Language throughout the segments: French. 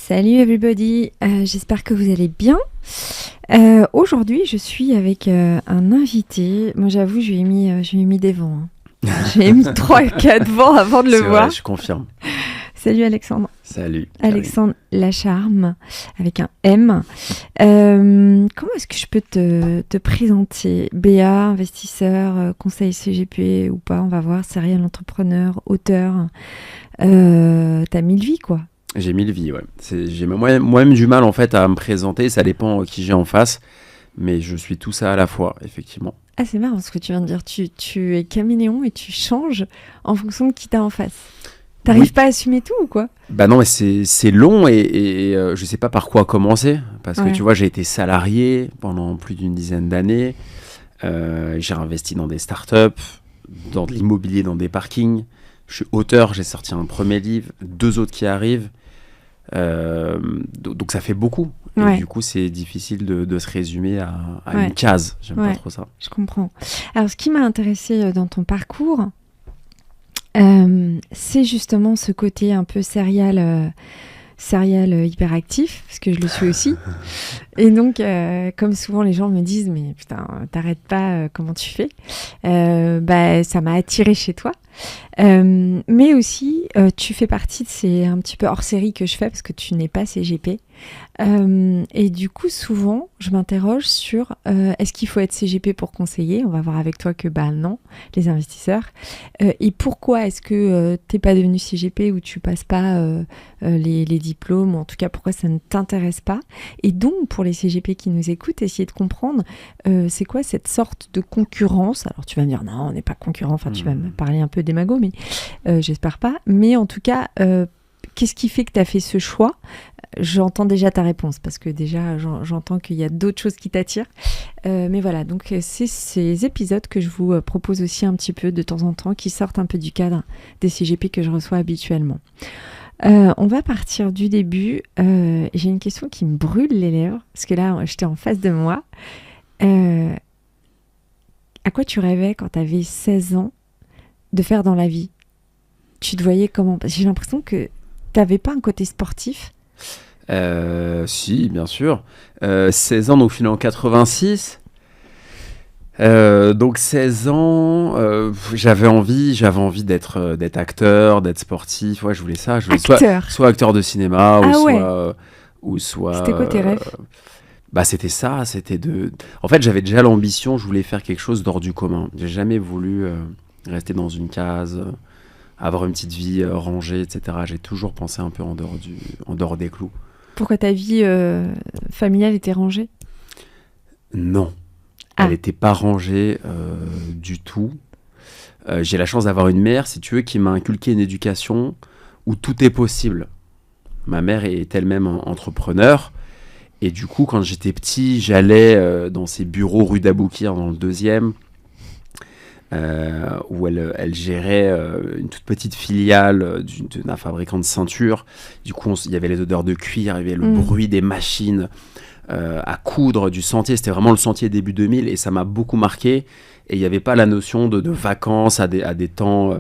Salut everybody, j'espère que vous allez bien. Aujourd'hui, je suis avec un invité. Moi, j'avoue, je lui ai mis des vents. J'ai mis 3-4 vents avant de le voir. Vrai, je confirme. Salut Alexandre. Salut. Alexandre Lacharme, avec un M. Comment est-ce que je peux te présenter? BA, investisseur, conseil CGP ou pas, on va voir, serial entrepreneur, auteur. T'as 1000 vies, quoi. J'ai 1000 vies, ouais. J'ai moi-même du mal en fait à me présenter, ça dépend qui j'ai en face, mais je suis tout ça à la fois, effectivement. Ah, c'est marrant ce que tu viens de dire, tu es caméléon et tu changes en fonction de qui t'as en face. T'arrives pas à assumer tout ou quoi? Bah non, mais c'est long et je sais pas par quoi commencer, parce que tu vois, j'ai été salarié pendant plus d'une dizaine d'années, j'ai investi dans des startups, dans de l'immobilier, dans des parkings, je suis auteur, j'ai sorti un premier livre, 2 autres qui arrivent. Donc ça fait beaucoup. Et du coup, c'est difficile de se résumer à une case. J'aime pas trop ça. Je comprends. Alors, ce qui m'a intéressé dans ton parcours, c'est justement ce côté un peu serial hyperactif, parce que je le suis aussi. Et donc, comme souvent les gens me disent, mais putain, t'arrêtes pas, comment tu fais? Ça m'a attiré chez toi. Mais aussi, tu fais partie de ces un petit peu hors série que je fais, parce que tu n'es pas CGP. Et du coup, souvent, je m'interroge sur est-ce qu'il faut être CGP pour conseiller? On va voir avec toi que non, les investisseurs. Et pourquoi est-ce que t'es pas devenu CGP ou tu passes pas les diplômes, ou en tout cas pourquoi ça ne t'intéresse pas? Et donc, pour les CGP qui nous écoutent, essayer de comprendre c'est quoi cette sorte de concurrence. Alors tu vas me dire non, on n'est pas concurrent, enfin tu vas me parler un peu démago, mais j'espère pas. Mais en tout cas, qu'est-ce qui fait que tu as fait ce choix? J'entends déjà ta réponse, parce que déjà j'entends qu'il y a d'autres choses qui t'attirent. Mais voilà, donc c'est ces épisodes que je vous propose aussi un petit peu de temps en temps, qui sortent un peu du cadre des CGP que je reçois habituellement. On va partir du début. J'ai une question qui me brûle les lèvres, parce que là, j'étais en face de moi. À quoi tu rêvais quand tu avais 16 ans de faire dans la vie? Tu te voyais comment? J'ai l'impression que tu n'avais pas un côté sportif. Si, bien sûr. 16 ans, donc je suis né en 86. Donc 16 ans, j'avais envie d'être acteur, d'être sportif. Ouais, je voulais ça. Je voulais soit acteur de cinéma, soit. C'était quoi tes rêves? C'était ça. En fait, j'avais déjà l'ambition. Je voulais faire quelque chose d'hors du commun. J'ai jamais voulu rester dans une case, avoir une petite vie rangée, etc. J'ai toujours pensé un peu en dehors des clous. Pourquoi ta vie familiale était rangée? Non. Elle n'était pas rangée du tout. J'ai la chance d'avoir une mère, si tu veux, qui m'a inculqué une éducation où tout est possible. Ma mère est elle-même entrepreneur. Et du coup, quand j'étais petit, j'allais dans ses bureaux rue d'Aboukir, dans le 2e, où elle gérait une toute petite filiale d'un fabricant de ceintures. Du coup, il y avait les odeurs de cuir, il y avait le bruit des machines à coudre du sentier. C'était vraiment le sentier début 2000 et ça m'a beaucoup marqué. Et il n'y avait pas la notion de vacances à des temps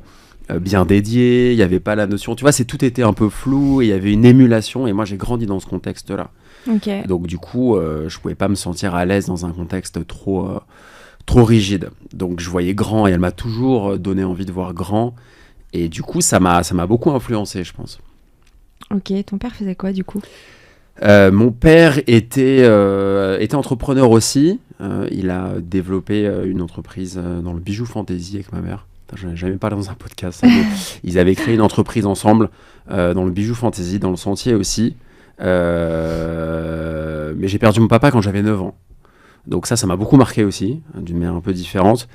bien dédiés. Il n'y avait pas la notion... Tu vois, tout était un peu flou et il y avait une émulation. Et moi, j'ai grandi dans ce contexte-là. Okay. Donc, du coup, je ne pouvais pas me sentir à l'aise dans un contexte trop rigide. Donc, je voyais grand et elle m'a toujours donné envie de voir grand. Et du coup, ça m'a beaucoup influencé, je pense. Ok, ton père faisait quoi, du coup ? Mon père était entrepreneur aussi. Il a développé une entreprise dans le bijou fantasy avec ma mère. Je n'en ai jamais parlé dans un podcast. Mais ils avaient créé une entreprise ensemble dans le bijou fantasy, dans le sentier aussi. Mais j'ai perdu mon papa quand j'avais 9 ans. Donc ça m'a beaucoup marqué aussi, d'une manière un peu différente.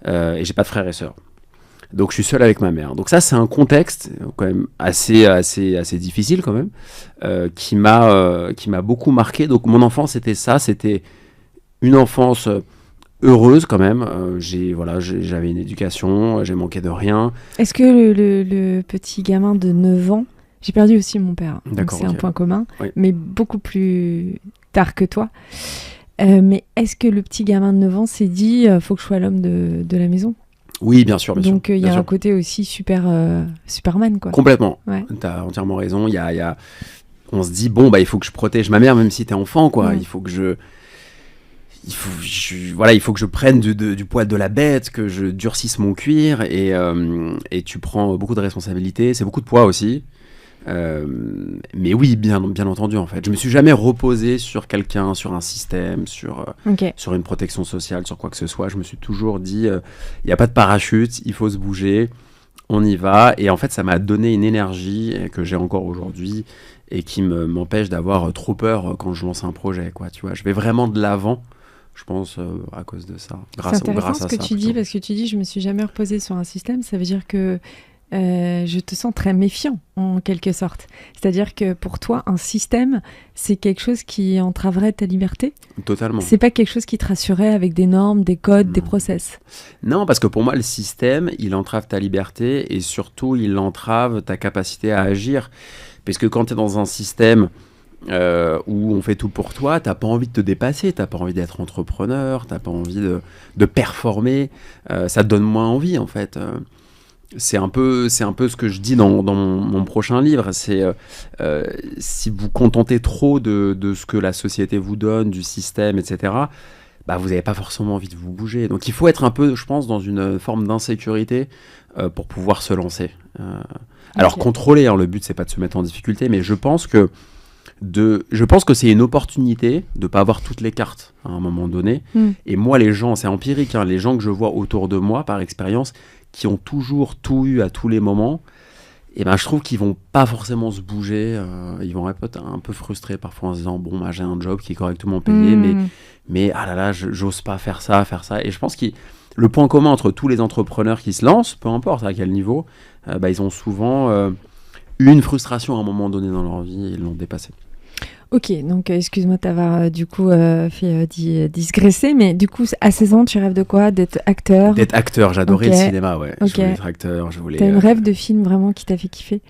Et j'ai pas de frères et sœurs. Donc je suis seul avec ma mère. Donc ça, c'est un contexte quand même assez difficile quand même, qui m'a beaucoup marqué. Donc mon enfance, c'était ça, c'était une enfance heureuse quand même. J'avais une éducation, j'ai manqué de rien. Est-ce que le petit gamin de 9 ans, j'ai perdu aussi mon père, donc c'est un point commun, mais beaucoup plus tard que toi. Mais est-ce que le petit gamin de 9 ans s'est dit faut que je sois l'homme de la maison ? Oui, bien sûr. Donc il y a un côté aussi Superman, quoi. Complètement. Ouais. Tu as entièrement raison. Il y a on se dit, bon, bah, il faut que je protège ma mère, même si t'es enfant, quoi. Ouais. Il faut que je prenne du poil de la bête, que je durcisse mon cuir, et tu prends beaucoup de responsabilités, c'est beaucoup de poids aussi. Mais oui, bien entendu, en fait. Je me suis jamais reposé sur quelqu'un, sur un système, sur une protection sociale, sur quoi que ce soit. Je me suis toujours dit, il n'y a pas de parachute, il faut se bouger, on y va. Et en fait, ça m'a donné une énergie que j'ai encore aujourd'hui et qui m'empêche d'avoir trop peur quand je lance un projet, quoi. Tu vois, je vais vraiment de l'avant. Je pense à cause de ça. C'est intéressant ce que tu dis, parce que tu dis je me suis jamais reposée sur un système. Ça veut dire que je te sens très méfiant en quelque sorte. C'est-à-dire que pour toi, un système, c'est quelque chose qui entraverait ta liberté. Totalement. C'est pas quelque chose qui te rassurait avec des normes, des codes, des process. Non, parce que pour moi, le système, il entrave ta liberté et surtout, il entrave ta capacité à agir. Parce que quand tu es dans un système où on fait tout pour toi, t'as pas envie de te dépasser, t'as pas envie d'être entrepreneur, t'as pas envie de performer, ça te donne moins envie en fait. C'est un peu ce que je dis dans mon prochain livre, c'est si vous contentez trop de ce que la société vous donne, du système, etc., bah, vous n'avez pas forcément envie de vous bouger. Donc il faut être un peu, je pense, dans une forme d'insécurité pour pouvoir se lancer. Alors contrôler, hein, le but c'est pas de se mettre en difficulté, mais je pense que c'est une opportunité de ne pas avoir toutes les cartes à un moment donné. Et moi, les gens, c'est empirique, hein, les gens que je vois autour de moi, par expérience, qui ont toujours tout eu à tous les moments, et ben, je trouve qu'ils vont pas forcément se bouger. Ils vont être un peu frustrés parfois en se disant, bon, bah, j'ai un job qui est correctement payé, mais ah là là, j'ose pas faire ça. Et je pense que le point commun entre tous les entrepreneurs qui se lancent, peu importe à quel niveau, bah, ils ont souvent eu une frustration à un moment donné dans leur vie et ils l'ont dépassée. Ok, donc excuse-moi de t'avoir du coup fait digresser, mais du coup à 16 ans tu rêves de quoi? D'être acteur? D'être acteur, j'adorais le cinéma, ouais. Je voulais être acteur, T'as une rêve de film vraiment qui t'a fait kiffer?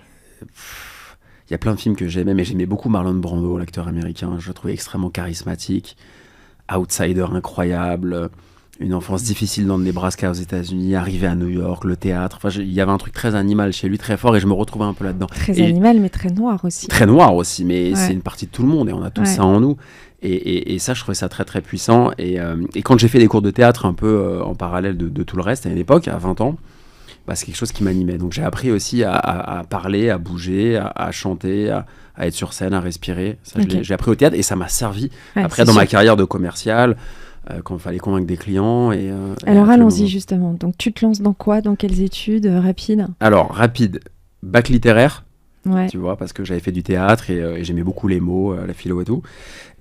Il y a plein de films que j'aimais, mais j'aimais beaucoup Marlon Brando, l'acteur américain. Je le trouvais extrêmement charismatique, outsider incroyable, une enfance difficile dans le Nebraska aux États-Unis, arrivé à New York, le théâtre. Enfin, il y avait un truc très animal chez lui, très fort, et je me retrouvais un peu là-dedans. Très animal, mais très noir aussi. Très noir aussi, mais c'est une partie de tout le monde, et on a tous ça en nous. Et ça, je trouvais ça très très puissant. Et quand j'ai fait des cours de théâtre un peu en parallèle de tout le reste, à une époque, à 20 ans, bah, c'est quelque chose qui m'animait. Donc j'ai appris aussi à parler, à bouger, à chanter, à être sur scène, à respirer. Ça, j'ai appris au théâtre, et ça m'a servi après dans ma carrière de commercial, quand il fallait convaincre des clients. Alors allons-y justement. Donc tu te lances dans quoi? Dans quelles études rapides? Alors rapide, bac littéraire. Tu vois, parce que j'avais fait du théâtre et j'aimais beaucoup les mots, la philo et tout.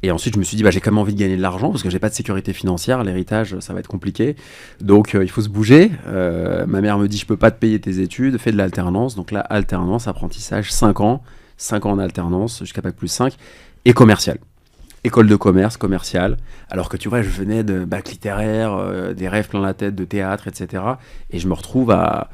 Et ensuite, je me suis dit, bah, j'ai quand même envie de gagner de l'argent parce que j'ai pas de sécurité financière. L'héritage, ça va être compliqué. Donc, il faut se bouger. Ma mère me dit, je peux pas te payer tes études, fais de l'alternance. Donc là, alternance, apprentissage, 5 ans. 5 ans en alternance, jusqu'à Bac plus 5. Et commercial. École de commerce, commercial. Alors que tu vois, je venais de bac littéraire, des rêves plein la tête de théâtre, etc. Et je me retrouve à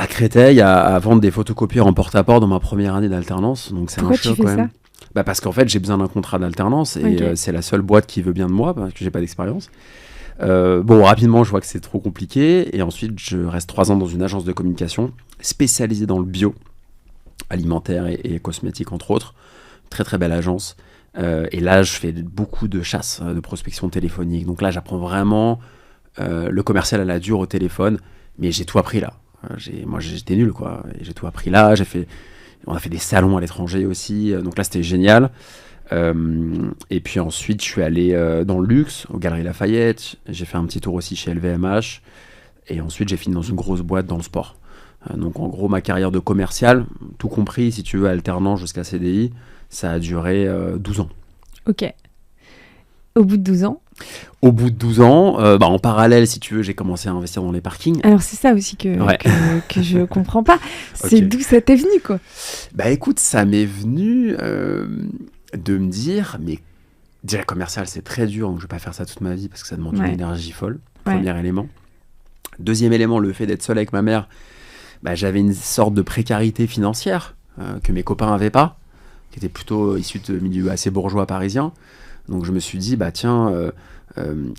Créteil à vendre des photocopieurs en porte-à-porte dans ma première année d'alternance. Donc c'est un choc quand même. Bah parce qu'en fait j'ai besoin d'un contrat d'alternance et c'est la seule boîte qui veut bien de moi parce que j'ai pas d'expérience. Bon, rapidement je vois que c'est trop compliqué et ensuite je reste 3 ans dans une agence de communication spécialisée dans le bio, alimentaire et cosmétique entre autres. Très très belle agence. Et là je fais beaucoup de chasse, de prospection téléphonique. Donc là j'apprends vraiment le commercial à la dure au téléphone, mais j'ai tout appris là. Moi j'étais nul quoi, et j'ai tout appris là, on a fait des salons à l'étranger aussi, donc là c'était génial. Et puis ensuite je suis allé dans le luxe, aux Galeries Lafayette, j'ai fait un petit tour aussi chez LVMH, et ensuite j'ai fini dans une grosse boîte dans le sport. Donc en gros ma carrière de commercial, tout compris si tu veux, alternant jusqu'à CDI, ça a duré 12 ans. Ok. Au bout de 12 ans Au bout de 12 ans, en parallèle, si tu veux, j'ai commencé à investir dans les parkings. Alors, c'est ça aussi que je comprends pas. C'est d'où ça t'est venu, quoi? Bah écoute, ça m'est venu de me dire, mais déjà commercial, c'est très dur, donc je vais pas faire ça toute ma vie parce que ça demande une énergie folle. Premier élément. Deuxième élément, le fait d'être seul avec ma mère, bah, j'avais une sorte de précarité financière que mes copains n'avaient pas, qui était plutôt issu de milieux assez bourgeois parisiens. Donc je me suis dit, bah tiens,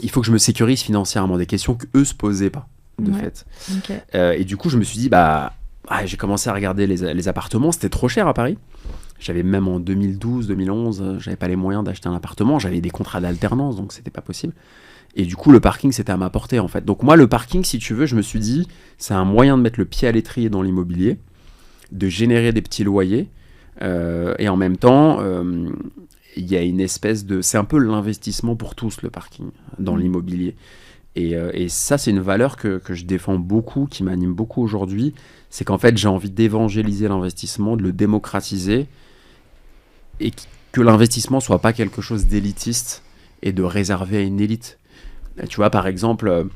il faut que je me sécurise financièrement, des questions qu'eux se posaient pas, de fait. Okay. Et du coup, je me suis dit, j'ai commencé à regarder les appartements, c'était trop cher à Paris. J'avais même en 2012, 2011, j'avais pas les moyens d'acheter un appartement. J'avais des contrats d'alternance, donc c'était pas possible. Et du coup, le parking, c'était à ma portée, en fait. Donc moi, le parking, si tu veux, je me suis dit, c'est un moyen de mettre le pied à l'étrier dans l'immobilier, de générer des petits loyers. Et en même temps, il y a une espèce de... C'est un peu l'investissement pour tous, le parking, dans l'immobilier. Et ça, c'est une valeur que je défends beaucoup, qui m'anime beaucoup aujourd'hui. C'est qu'en fait, j'ai envie d'évangéliser l'investissement, de le démocratiser, et que l'investissement soit pas quelque chose d'élitiste et de réservé à une élite. Tu vois, par exemple,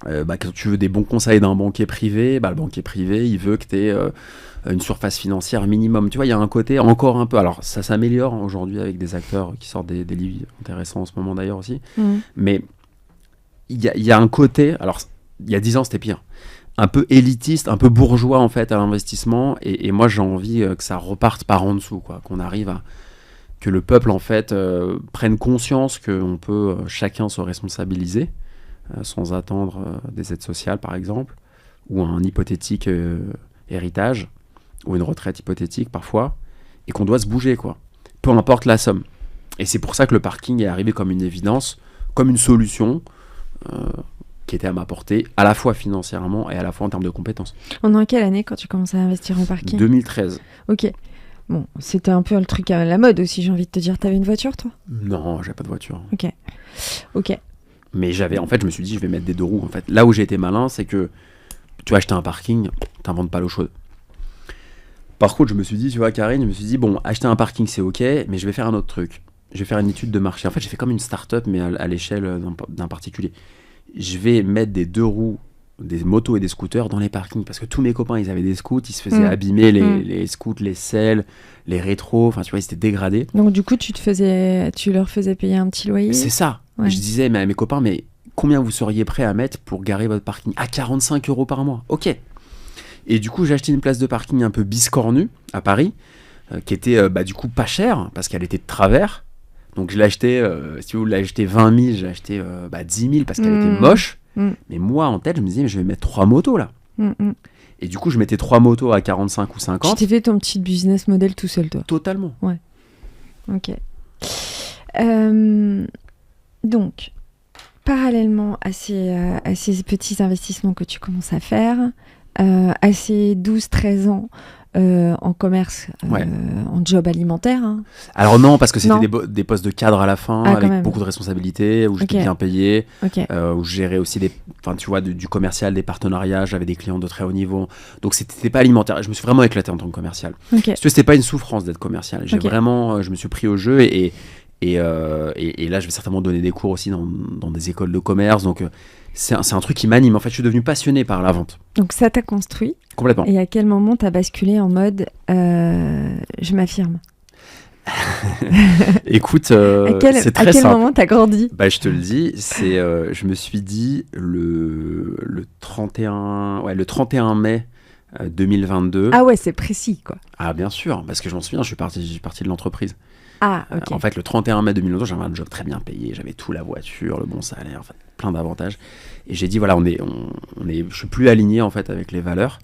quand tu veux des bons conseils d'un banquier privé, le banquier privé, il veut que tu aies une surface financière minimum. Tu vois, il y a un côté encore un peu... Alors, ça s'améliore aujourd'hui avec des acteurs qui sortent des livres intéressants en ce moment d'ailleurs aussi. Mais il y a un côté... Alors, il y a 10 ans, c'était pire. Un peu élitiste, un peu bourgeois en fait à l'investissement. Et moi, j'ai envie que ça reparte par en dessous, quoi. Qu'on arrive à... que le peuple en fait prenne conscience qu'on peut chacun se responsabiliser sans attendre des aides sociales par exemple, ou un hypothétique héritage, ou une retraite hypothétique parfois, et qu'on doit se bouger, quoi. Peu importe la somme. Et c'est pour ça que le parking est arrivé comme une évidence, comme une solution qui était à ma portée, à la fois financièrement et à la fois en termes de compétences. On est en quelle année quand tu commences à investir en parking ? 2013. Ok. Bon, c'était un peu le truc à la mode aussi, j'ai envie de te dire. T'avais une voiture, toi ? Non, j'avais pas de voiture. Ok. Mais en fait, je me suis dit, je vais mettre des deux roues. En fait, là où j'ai été malin, c'est que tu vas acheter un parking, t'inventes pas l'eau chaude. Par contre, je me suis dit, tu vois, Karine, je me suis dit, bon, acheter un parking, c'est ok, mais je vais faire un autre truc. Je vais faire une étude de marché. En fait, j'ai fait comme une start-up, mais à l'échelle d'un particulier. Je vais mettre des deux roues, des motos et des scooters dans les parkings, parce que tous mes copains, ils avaient des scoots, ils se faisaient abîmer les scoots, les selles, les rétros, enfin, tu vois, ils étaient dégradés. Donc, du coup, tu leur faisais payer un petit loyer ? C'est ça. Ouais. Je disais à mes copains, mais combien vous seriez prêts à mettre pour garer votre parking ? À 45 € par mois. Ok. Et du coup, j'ai acheté une place de parking un peu biscornue à Paris, qui était du coup pas chère, parce qu'elle était de travers. Donc je l'ai acheté, si vous l'avez acheté 20 000, j'ai acheté 10 000 parce qu'elle était moche. Mais moi, en tête, je me disais, mais je vais mettre 3 motos là. Et du coup, je mettais 3 motos à 45 ou 50. Tu t'es fait ton petit business model tout seul, toi ? Totalement. Ouais. Ok. Donc, parallèlement à ces petits investissements que tu commences à faire, à ces 12-13 ans en commerce, en job alimentaire. Hein. Alors non, parce que c'était des postes de cadre à la fin, avec beaucoup de responsabilités, où j'étais bien payé, où je gérais aussi du commercial, des partenariats, j'avais des clients de très haut niveau. Donc c'était pas alimentaire. Je me suis vraiment éclaté en tant que commercial. C'était pas une souffrance d'être commercial. Je me suis pris au jeu et là, je vais certainement donner des cours aussi dans des écoles de commerce. Donc, c'est un truc qui m'anime. En fait, je suis devenu passionné par la vente. Donc, ça t'a construit. Complètement. Et à quel moment t'as basculé en mode je m'affirme ? Écoute, c'est très simple. À quel moment t'as grandi ? Je te le dis, je me suis dit le 31 mai 2022. Ah ouais, c'est précis, quoi. Ah, bien sûr, parce que je m'en souviens, je suis parti de l'entreprise. Ah, ok. En fait, le 31 mai 2022, j'avais un job très bien payé, j'avais tout, la voiture, le bon salaire, enfin, plein d'avantages. Et j'ai dit, voilà, je suis plus aligné en fait avec les valeurs.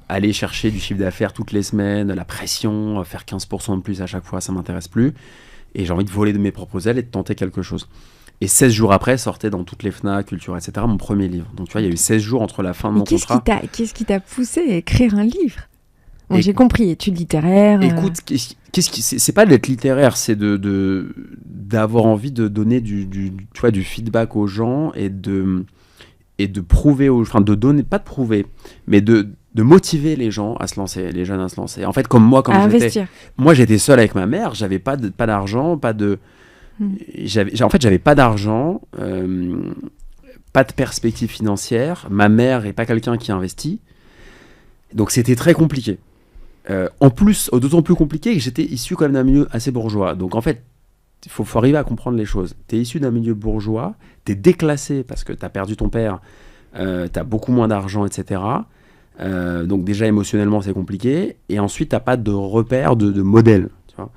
Aller chercher du chiffre d'affaires toutes les semaines, la pression, faire 15% de plus à chaque fois, ça m'intéresse plus. Et j'ai envie de voler de mes propres ailes et de tenter quelque chose. Et 16 jours après, sortait dans toutes les Fnac, Cultura, etc., mon premier livre. Donc tu vois, il y a eu 16 jours entre la fin de mon contrat. Qu'est-ce qui t'a poussé à écrire un livre ? Bon, j'ai compris, études littéraires. Écoute, c'est pas d'être littéraire, c'est d'avoir envie de donner du feedback aux gens et de prouver de donner, pas de prouver, mais de motiver les gens à se lancer, les jeunes à se lancer. En fait, comme moi, j'étais seul avec ma mère, j'avais pas d'argent, j'avais pas d'argent, pas de perspective financière. Ma mère est pas quelqu'un qui investit, donc c'était très compliqué. En plus, d'autant plus compliqué que j'étais issu quand même d'un milieu assez bourgeois. Donc en fait, il faut arriver à comprendre les choses. T'es issu d'un milieu bourgeois, t'es déclassé parce que t'as perdu ton père, t'as beaucoup moins d'argent, etc. Donc déjà émotionnellement c'est compliqué. Et ensuite t'as pas de repère, de modèle. Tu vois.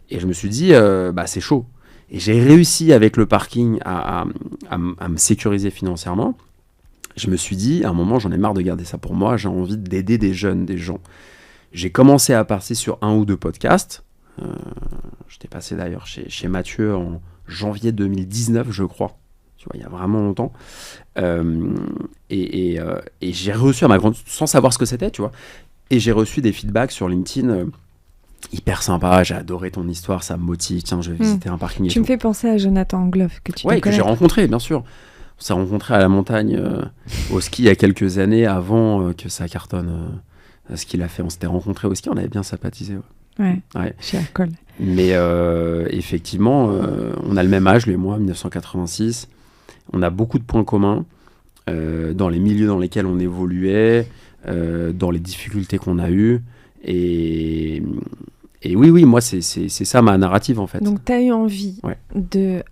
Et je me suis dit, c'est chaud. Et j'ai réussi avec le parking à me sécuriser financièrement. Je me suis dit, à un moment, j'en ai marre de garder ça pour moi, j'ai envie d'aider des jeunes, des gens. j'ai commencé à passer sur 1 ou 2 podcasts. J'étais passé d'ailleurs chez Mathieu en janvier 2019, je crois. Tu vois, il y a vraiment longtemps. Et j'ai reçu, à ma grande, sans savoir ce que c'était, tu vois, et j'ai reçu des feedbacks sur LinkedIn hyper sympa. J'ai adoré ton histoire, ça me motive. Tiens, je vais visiter un parking. Tu me fais penser à Jonathan Angloff, que tu ouais, que j'ai rencontré, bien sûr. On s'est rencontrés à la montagne, au ski, il y a quelques années, avant que ça cartonne. Ce qu'il a fait, on s'était rencontrés au ski, on avait bien sympathisé. Ouais. Chez Alcool. Mais effectivement, on a le même âge, lui et moi, 1986. On a beaucoup de points communs dans les milieux dans lesquels on évoluait, dans les difficultés qu'on a eues. Et oui, moi, c'est ça ma narrative, en fait. Donc, tu as eu envie de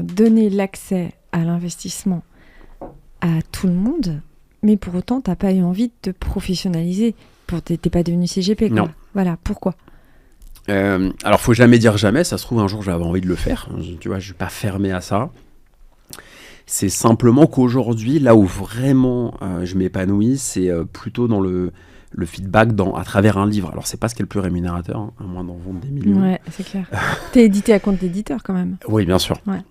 donner l'accès à l'investissement à tout le monde, mais pour autant, tu n'as pas eu envie de te professionnaliser. Tu n'es pas devenu CGP, quoi. Non. Voilà, pourquoi ? Alors, faut jamais dire jamais. Ça se trouve, un jour, j'avais envie de le faire. Tu vois, je suis pas fermé à ça. C'est simplement qu'aujourd'hui, là où vraiment je m'épanouis, c'est plutôt dans le feedback à travers un livre. Alors, c'est pas ce qui est le plus rémunérateur, hein, à moins d'en vendre des millions. Ouais, c'est clair. T'es édité à compte d'éditeur, quand même. Oui, bien sûr. Ouais.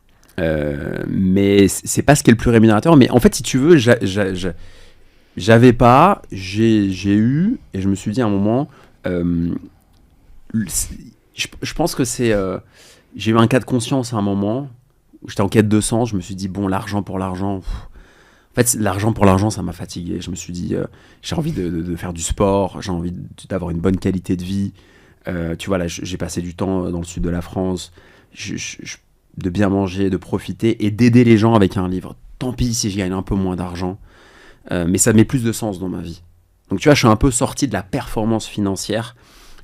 Mais c'est pas ce qui est le plus rémunérateur. Mais en fait, si tu veux, j'avais pas, j'ai eu, et je me suis dit à un moment, je pense que c'est... j'ai eu un cas de conscience à un moment, où j'étais en quête de sens, je me suis dit, bon, l'argent pour l'argent... En fait, l'argent pour l'argent, ça m'a fatigué. Je me suis dit, j'ai envie de faire du sport, j'ai envie d'avoir une bonne qualité de vie. Tu vois, là, j'ai passé du temps dans le sud de la France, de bien manger, de profiter et d'aider les gens avec un livre. Tant pis si je gagne un peu moins d'argent, mais ça met plus de sens dans ma vie. Donc, tu vois, je suis un peu sorti de la performance financière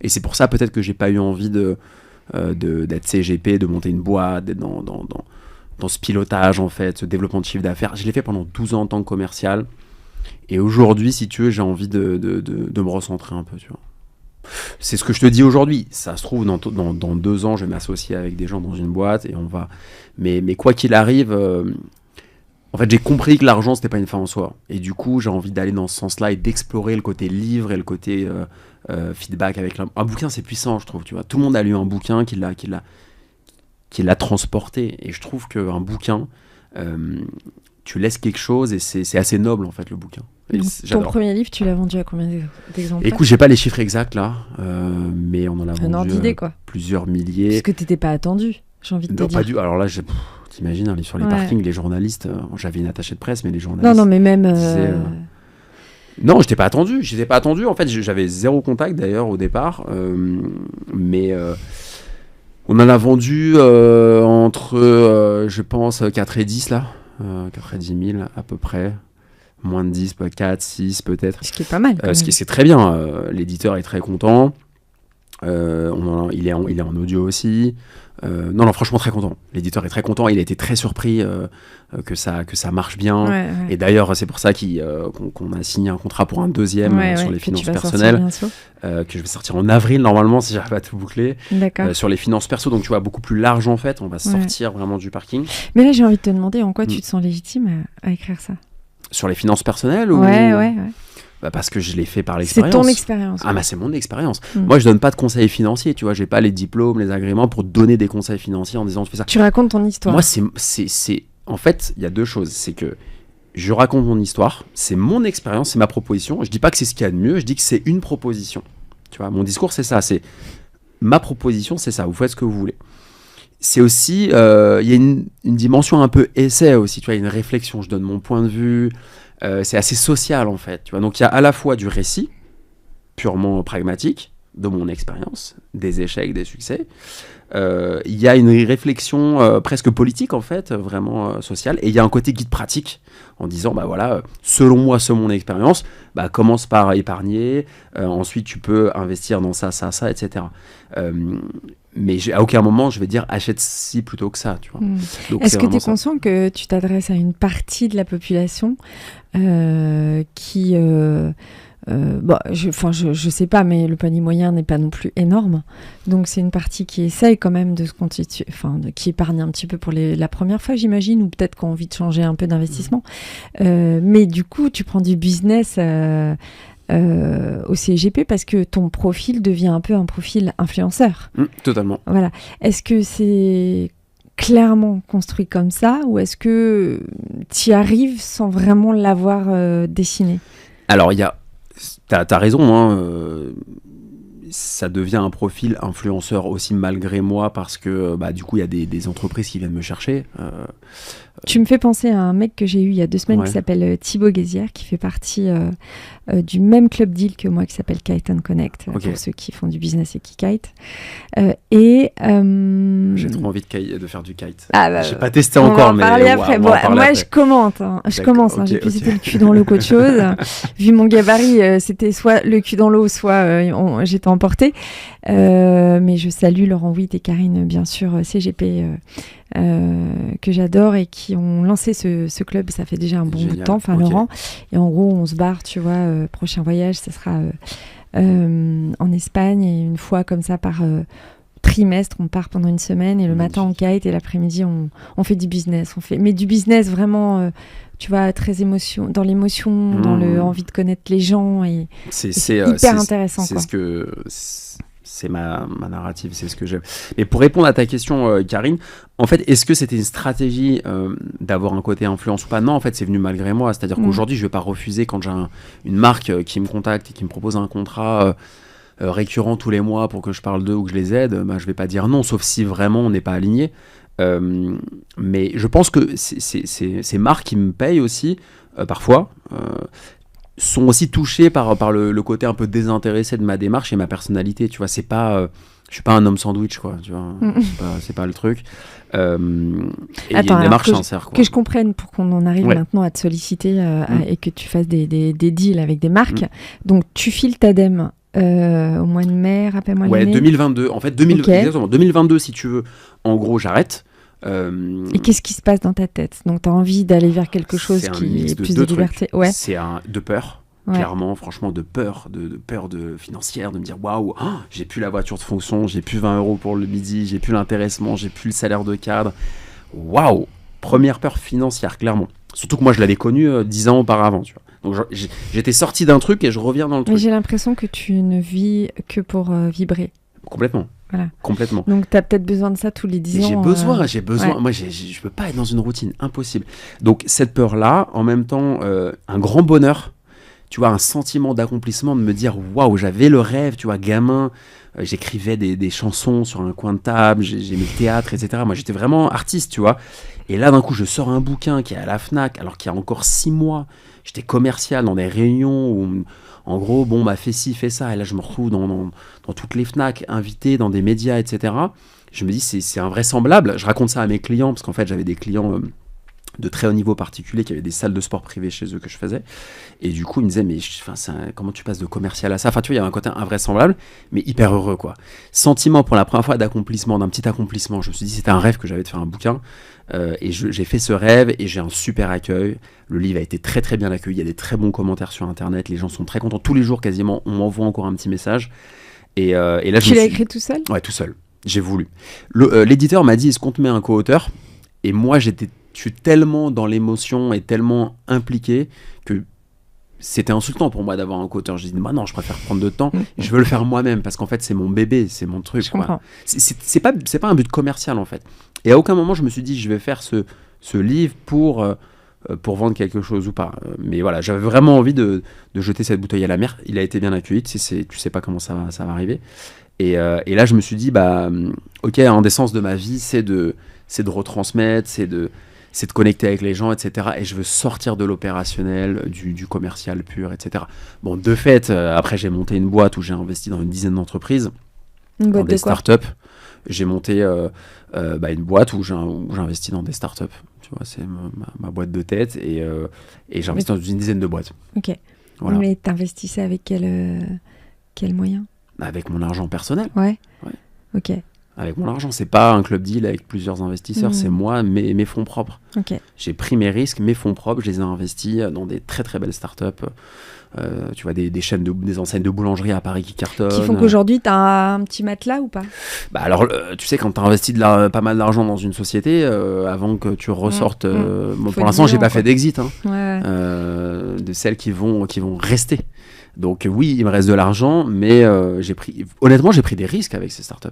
et c'est pour ça peut-être que j'ai pas eu envie d'être CGP, de monter une boîte, d'être dans ce pilotage, en fait, ce développement de chiffre d'affaires. Je l'ai fait pendant 12 ans en tant que commercial. Et aujourd'hui, si tu veux, j'ai envie de me recentrer un peu, tu vois. C'est ce que je te dis aujourd'hui. Ça se trouve, dans 2 ans, je vais m'associer avec des gens dans une boîte et on va... Mais quoi qu'il arrive, en fait, j'ai compris que l'argent, c'était pas une fin en soi. Et du coup, j'ai envie d'aller dans ce sens-là et d'explorer le côté livre et le côté feedback avec un bouquin, c'est puissant, je trouve, tu vois. Tout le monde a lu un bouquin qui l'a transporté. Et je trouve qu'un bouquin, tu laisses quelque chose et c'est assez noble, en fait, le bouquin. Donc, ton premier livre, tu l'as vendu à combien d'exemplaires ? Écoute, j'ai pas les chiffres exacts, là, mais on en a vendu ordre d'idée, quoi. Plusieurs milliers. Parce que t'étais pas attendu, j'ai envie de te dire. Pas du... Alors là, t'imagines, un livre sur les parkings, les journalistes, j'avais une attachée de presse, mais les journalistes... Non, mais même... Non, j'étais pas attendu. En fait, j'avais 0 contact, d'ailleurs, au départ. Mais... on en a vendu entre, je pense, 4 et 10, là. 4 et 10 000, à peu près. Moins de 10, 4, 6, peut-être. Ce qui est pas mal. C'est très bien. L'éditeur est très content. Il est en audio aussi. Non, franchement, très content. L'éditeur est très content. Il a été très surpris que ça marche bien. Ouais. Et d'ailleurs, c'est pour ça qu'on a signé un contrat pour un deuxième sur les finances personnelles. Que je vais sortir en avril, normalement, si j'arrive à tout boucler. D'accord. Sur les finances perso, donc tu vois, beaucoup plus large en fait. On va sortir vraiment du parking. Mais là, j'ai envie de te demander en quoi tu te sens légitime à écrire ça ? Sur les finances personnelles ou... Ouais. Bah parce que je l'ai fait par l'expérience. C'est ton expérience. Ah, c'est mon expérience. Moi, je donne pas de conseils financiers, tu vois. J'ai pas les diplômes, les agréments pour donner des conseils financiers en disant tu fais ça. Tu racontes ton histoire. Moi, c'est... En fait, il y a 2 choses. C'est que je raconte mon histoire, c'est mon expérience, c'est ma proposition. Je dis pas que c'est ce qu'il y a de mieux, je dis que c'est une proposition. Tu vois, mon discours, c'est ça. C'est ma proposition, c'est ça. Vous faites ce que vous voulez. C'est aussi... Il y a une dimension un peu essai aussi, tu vois. Il y a une réflexion. Je donne mon point de vue... c'est assez social en fait, tu vois. Donc il y a à la fois du récit purement pragmatique de mon expérience, des échecs, des succès. Il y a une réflexion presque politique en fait, vraiment sociale. Et il y a un côté guide pratique en disant bah voilà, selon moi, selon mon expérience, bah commence par épargner. Ensuite tu peux investir dans ça, etc. Mais à aucun moment je vais dire achète ci plutôt que ça, tu vois. Donc, est-ce que tu es conscient que tu t'adresses à une partie de la population qui... je sais pas, mais le panier moyen n'est pas non plus énorme. Donc c'est une partie qui essaye quand même de se constituer, qui épargne un petit peu pour la première fois, j'imagine, ou peut-être qu'on a envie de changer un peu d'investissement. Mais du coup, tu prends du business au CGP parce que ton profil devient un peu un profil influenceur. Totalement. Voilà. Est-ce que c'est clairement construit comme ça ou est-ce que tu y arrives sans vraiment l'avoir dessiné? Alors, t'as raison, hein, ça devient un profil influenceur aussi malgré moi parce que du coup il y a des entreprises qui viennent me chercher. Tu me fais penser à un mec que j'ai eu il y a 2 semaines Ouais. qui s'appelle Thibaut Guézière, qui fait partie du même club deal que moi qui s'appelle Kite and Connect, Ok. pour ceux qui font du business et qui kite. J'ai trop envie de faire du kite. J'ai pas testé on encore, va en mais parler après. on va en Bon, parler moi, après. je commente. Je D'accord, commence. ok, J'ai plus ok. été le cul dans l'eau qu'autre chose. Vu mon gabarit, c'était soit le cul dans l'eau, soit j'étais emportée. Mais je salue Laurent Witt et Karine, bien sûr, CGP, que j'adore et qui ont lancé ce club. Ça fait déjà un bon bout de Génial, temps. Enfin, ok. Laurent. Et en gros, on se barre, tu vois. Prochain voyage, ce sera en Espagne. Et une fois comme ça par trimestre, on part pendant une semaine. Et le matin, on kite. Et l'après-midi, on fait du business. Mais du business vraiment... tu vois, très dans l'émotion, dans envie de connaître les gens, et c'est hyper intéressant. C'est ma narrative, c'est ce que j'aime. Et pour répondre à ta question, Karine, en fait, est-ce que c'était une stratégie d'avoir un côté influence ou pas? Non, en fait, c'est venu malgré moi. C'est-à-dire qu'aujourd'hui, je vais pas refuser quand j'ai une marque qui me contacte et qui me propose un contrat récurrent tous les mois pour que je parle d'eux ou que je les aide. Je vais pas dire non, sauf si vraiment on n'est pas aligné. Mais je pense que ces marques qui me payent aussi, parfois, sont aussi touchés par le côté un peu désintéressé de ma démarche et ma personnalité. Tu vois, c'est pas, je suis pas un homme sandwich, quoi. Tu vois, c'est pas le truc. Et il y a une démarche sincère, quoi. Que je comprenne pour qu'on en arrive maintenant à te solliciter et que tu fasses des deals avec des marques. Donc, tu files ta DEM. Au mois de mai, rappelle-moi l'année. 2022. En fait, exactement, 2022, si tu veux. En gros, j'arrête. Et qu'est-ce qui se passe dans ta tête? Donc, tu as envie d'aller vers quelque chose qui est plus de liberté. Ouais. C'est de peur, clairement, franchement, de peur, de peur financière, de me dire waouh, j'ai plus la voiture de fonction, j'ai plus 20 € pour le midi, j'ai plus l'intéressement, j'ai plus le salaire de cadre. Waouh, première peur financière, clairement. Surtout que moi, je l'avais connu 10 ans auparavant, tu vois. Donc, j'étais sorti d'un truc et je reviens dans le truc. Mais j'ai l'impression que tu ne vis que pour vibrer. Complètement. Voilà. Complètement. Donc, tu as peut-être besoin de ça tous les 10 ans. J'ai besoin. Ouais. Moi, je peux pas être dans une routine. Impossible. Donc, cette peur-là, en même temps, un grand bonheur, tu vois, un sentiment d'accomplissement, de me dire, waouh, j'avais le rêve, tu vois, gamin, j'écrivais des chansons sur un coin de table, j'aimais le théâtre, etc. Moi, j'étais vraiment artiste, tu vois. Et là, d'un coup, je sors un bouquin qui est à la Fnac, alors qu'il y a encore 6 mois, j'étais commercial dans des réunions où... En gros, fais ci, fais ça. Et là, je me retrouve dans toutes les Fnac, invité dans des médias, etc. Je me dis, c'est invraisemblable. Je raconte ça à mes clients, parce qu'en fait, j'avais des clients de très haut niveau particulier qui avaient des salles de sport privées chez eux que je faisais. Et du coup, ils me disaient, mais comment tu passes de commercial à ça? Enfin, tu vois, il y a un côté invraisemblable, mais hyper heureux, quoi. Sentiment pour la première fois d'accomplissement, d'un petit accomplissement. Je me suis dit, c'était un rêve que j'avais de faire un bouquin. Et j'ai fait ce rêve et j'ai un super accueil. Le livre a été très très bien accueilli. Il y a des très bons commentaires sur internet. Les gens sont très contents. Tous les jours quasiment, on m'envoie encore un petit message. Et là, tu l'as écrit tout seul? Ouais, tout seul. J'ai voulu. L'éditeur m'a dit, est-ce qu'on te met un co-auteur? Et moi, je suis tellement dans l'émotion et tellement impliqué que c'était insultant pour moi d'avoir un co-auteur. J'ai dit, non, je préfère prendre de temps. Je veux le faire moi-même parce qu'en fait, c'est mon bébé, c'est mon truc. Je comprends. C'est pas un but commercial en fait. Et à aucun moment, je me suis dit, je vais faire ce livre pour vendre quelque chose ou pas. Mais voilà, j'avais vraiment envie de jeter cette bouteille à la mer. Il a été bien accueilli. Tu sais pas comment ça va arriver. Et là, je me suis dit, ok, un des sens de ma vie, c'est de retransmettre, c'est de connecter avec les gens, etc. Et je veux sortir de l'opérationnel, du commercial pur, etc. Bon, de fait, après, j'ai monté une boîte où j'ai investi dans une dizaine d'entreprises, dans des startups. J'ai monté une boîte où j'ai investi dans des startups. Tu vois, c'est ma boîte de tête. Et j'ai investi dans une dizaine de boîtes. Ok. Voilà. Mais t'investissais avec quel moyen? Avec mon argent personnel. Ouais. Ok. Avec mon argent, c'est pas un club deal avec plusieurs investisseurs, c'est moi, mes fonds propres. Okay. J'ai pris mes risques, mes fonds propres, je les ai investis dans des très très belles startups. Tu vois, des enseignes de boulangerie à Paris qui cartonnent. Qui font qu'aujourd'hui, tu as un petit matelas ou pas? Alors, tu sais, quand tu as investi pas mal d'argent dans une société, avant que tu ressortes... pour l'instant, j'ai pas fait d'exit. Hein, ouais. de celles qui vont rester. Donc oui, il me reste de l'argent, mais honnêtement, j'ai pris des risques avec ces startups.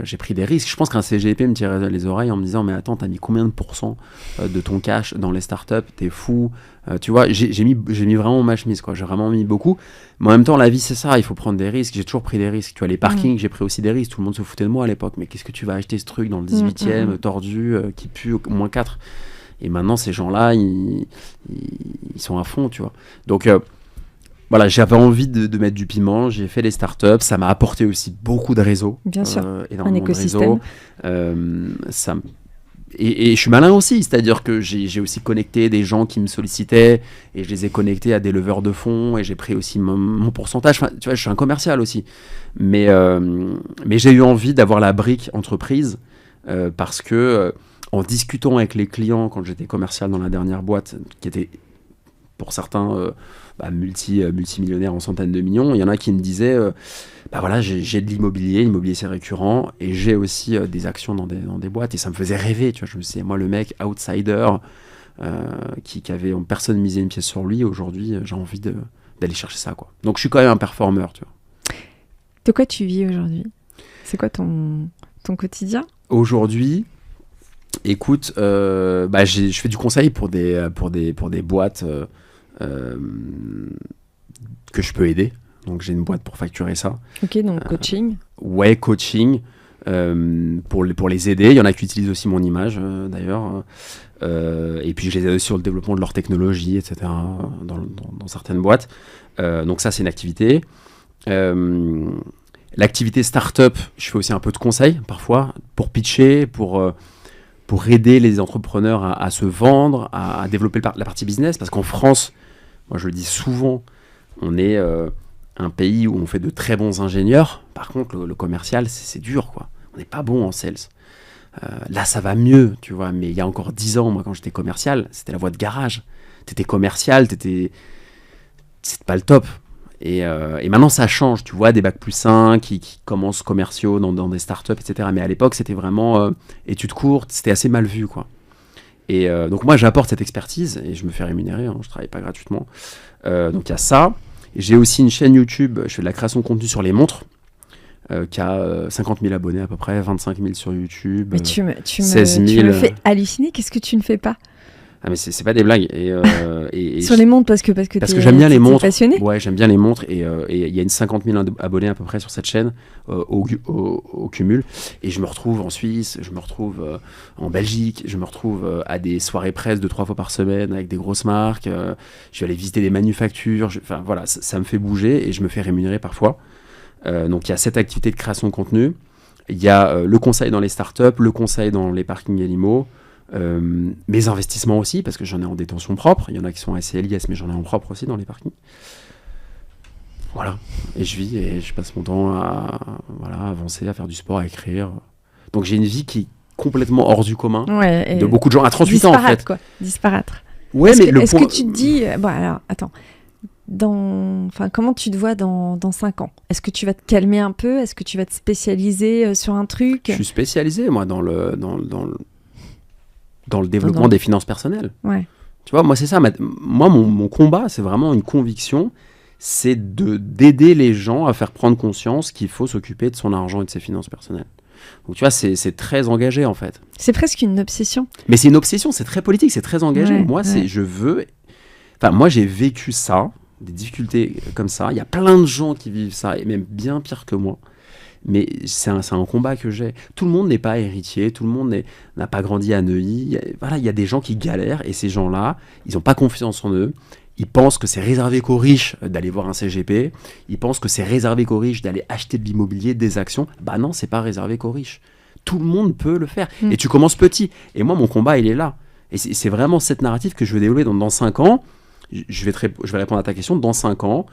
J'ai pris des risques. Je pense qu'un CGP me tirait les oreilles en me disant mais attends, t'as mis combien de pourcents de ton cash dans les startups, t'es fou. Tu vois, j'ai mis vraiment ma chemise, quoi. J'ai vraiment mis beaucoup. Mais en même temps, la vie c'est ça, il faut prendre des risques. J'ai toujours pris des risques. Tu vois, les parkings, j'ai pris aussi des risques. Tout le monde se foutait de moi à l'époque. Mais qu'est-ce que tu vas acheter ce truc dans le 18e tordu qui pue au moins 4. Et maintenant ces gens-là ils sont à fond, tu vois. Donc voilà, j'avais envie de mettre du piment, j'ai fait les startups, ça m'a apporté aussi beaucoup de réseaux. Bien sûr, énormément un écosystème. De réseaux. Et je suis malin aussi, c'est-à-dire que j'ai aussi connecté des gens qui me sollicitaient et je les ai connectés à des leveurs de fonds et j'ai pris aussi mon pourcentage. Enfin, tu vois, je suis un commercial aussi. Mais j'ai eu envie d'avoir la brique entreprise parce que en discutant avec les clients quand j'étais commercial dans la dernière boîte, qui était pour certains multimillionnaires en centaines de millions, il y en a qui me disaient voilà, j'ai de l'immobilier c'est récurrent et j'ai aussi des actions dans des boîtes et ça me faisait rêver, tu vois. Je me disais, moi le mec outsider qui avait personne misé une pièce sur lui, aujourd'hui j'ai envie d'aller chercher ça, quoi. Donc je suis quand même un performeur, tu vois. De quoi tu vis aujourd'hui ? C'est quoi ton quotidien ? Aujourd'hui, écoute, je fais du conseil pour des boîtes que je peux aider. Donc j'ai une boîte pour facturer ça. Ok, donc coaching. Ouais, coaching pour les aider. Il y en a qui utilisent aussi mon image d'ailleurs. Et puis je les aide aussi sur le développement de leur technologie, etc. dans certaines boîtes. Donc ça, c'est une activité. L'activité startup, je fais aussi un peu de conseil parfois pour pitcher, pour aider les entrepreneurs à se vendre, à développer la partie business. Parce qu'en France, moi je le dis souvent, on est un pays où on fait de très bons ingénieurs. Par contre, le commercial, c'est dur, quoi. On n'est pas bon en sales. Là, ça va mieux, tu vois. Mais il y a encore 10 ans, moi, quand j'étais commercial, c'était la voie de garage. T'étais commercial, c'était pas le top. Et maintenant, ça change. Tu vois, des bac+5 qui commencent commerciaux dans des startups, etc. Mais à l'époque, c'était vraiment études courtes. C'était assez mal vu, quoi. Et donc, moi, j'apporte cette expertise et je me fais rémunérer. Hein, je travaille pas gratuitement. Donc, il y a ça. J'ai aussi une chaîne YouTube. Je fais de la création de contenu sur les montres. Qui a 50 000 abonnés à peu près, 25 000 sur YouTube. Mais tu me 16 000. Tu me fais halluciner. Qu'est-ce que tu ne fais pas ? Ah mais c'est pas des blagues. Et sur les montres parce que j'aime bien les montres. Passionné. Ouais, j'aime bien les montres et il y a une 50 000 abonnés à peu près sur cette chaîne au cumul. Et je me retrouve en Suisse, je me retrouve en Belgique, je me retrouve à des soirées presse 2-3 fois par semaine avec des grosses marques. Je vais aller visiter des manufactures. Enfin voilà, ça me fait bouger et je me fais rémunérer parfois. Donc il y a cette activité de création de contenu. Il y a le conseil dans les startups, le conseil dans les parkings animaux. Mes investissements aussi, parce que j'en ai en détention propre. Il y en a qui sont SCLIS, mais j'en ai en propre aussi dans les parkings. Voilà. Et je vis et je passe mon temps à avancer, à faire du sport, à écrire. Donc j'ai une vie qui est complètement hors du commun de beaucoup de gens. À 38 ans, en fait. Quoi. Disparaître. Ouais, est-ce que tu te dis... Bon, alors, attends. Comment tu te vois dans 5 ans ? Est-ce que tu vas te calmer un peu ? Est-ce que tu vas te spécialiser sur un truc ? Je suis spécialisé, moi, dans le développement des finances personnelles. Ouais. Tu vois, moi, c'est ça. Moi, mon combat, c'est vraiment une conviction, c'est d'aider les gens à faire prendre conscience qu'il faut s'occuper de son argent et de ses finances personnelles. Donc, tu vois, c'est très engagé, en fait. C'est presque une obsession. Mais c'est une obsession, c'est très politique, c'est très engagé. Ouais, moi, moi, j'ai vécu ça, des difficultés comme ça. Il y a plein de gens qui vivent ça, et même bien pire que moi. Mais c'est un combat que j'ai. Tout le monde n'est pas héritier, tout le monde n'a pas grandi à Neuilly. Il y a des gens qui galèrent et ces gens-là, ils n'ont pas confiance en eux. Ils pensent que c'est réservé qu'aux riches d'aller voir un CGP. Ils pensent que c'est réservé qu'aux riches d'aller acheter de l'immobilier, des actions. Bah non, c'est pas réservé qu'aux riches. Tout le monde peut le faire. Et tu commences petit. Et moi, mon combat, il est là. Et c'est vraiment cette narrative que je veux développer dans 5 ans. Je vais répondre à ta question. Dans 5 ans,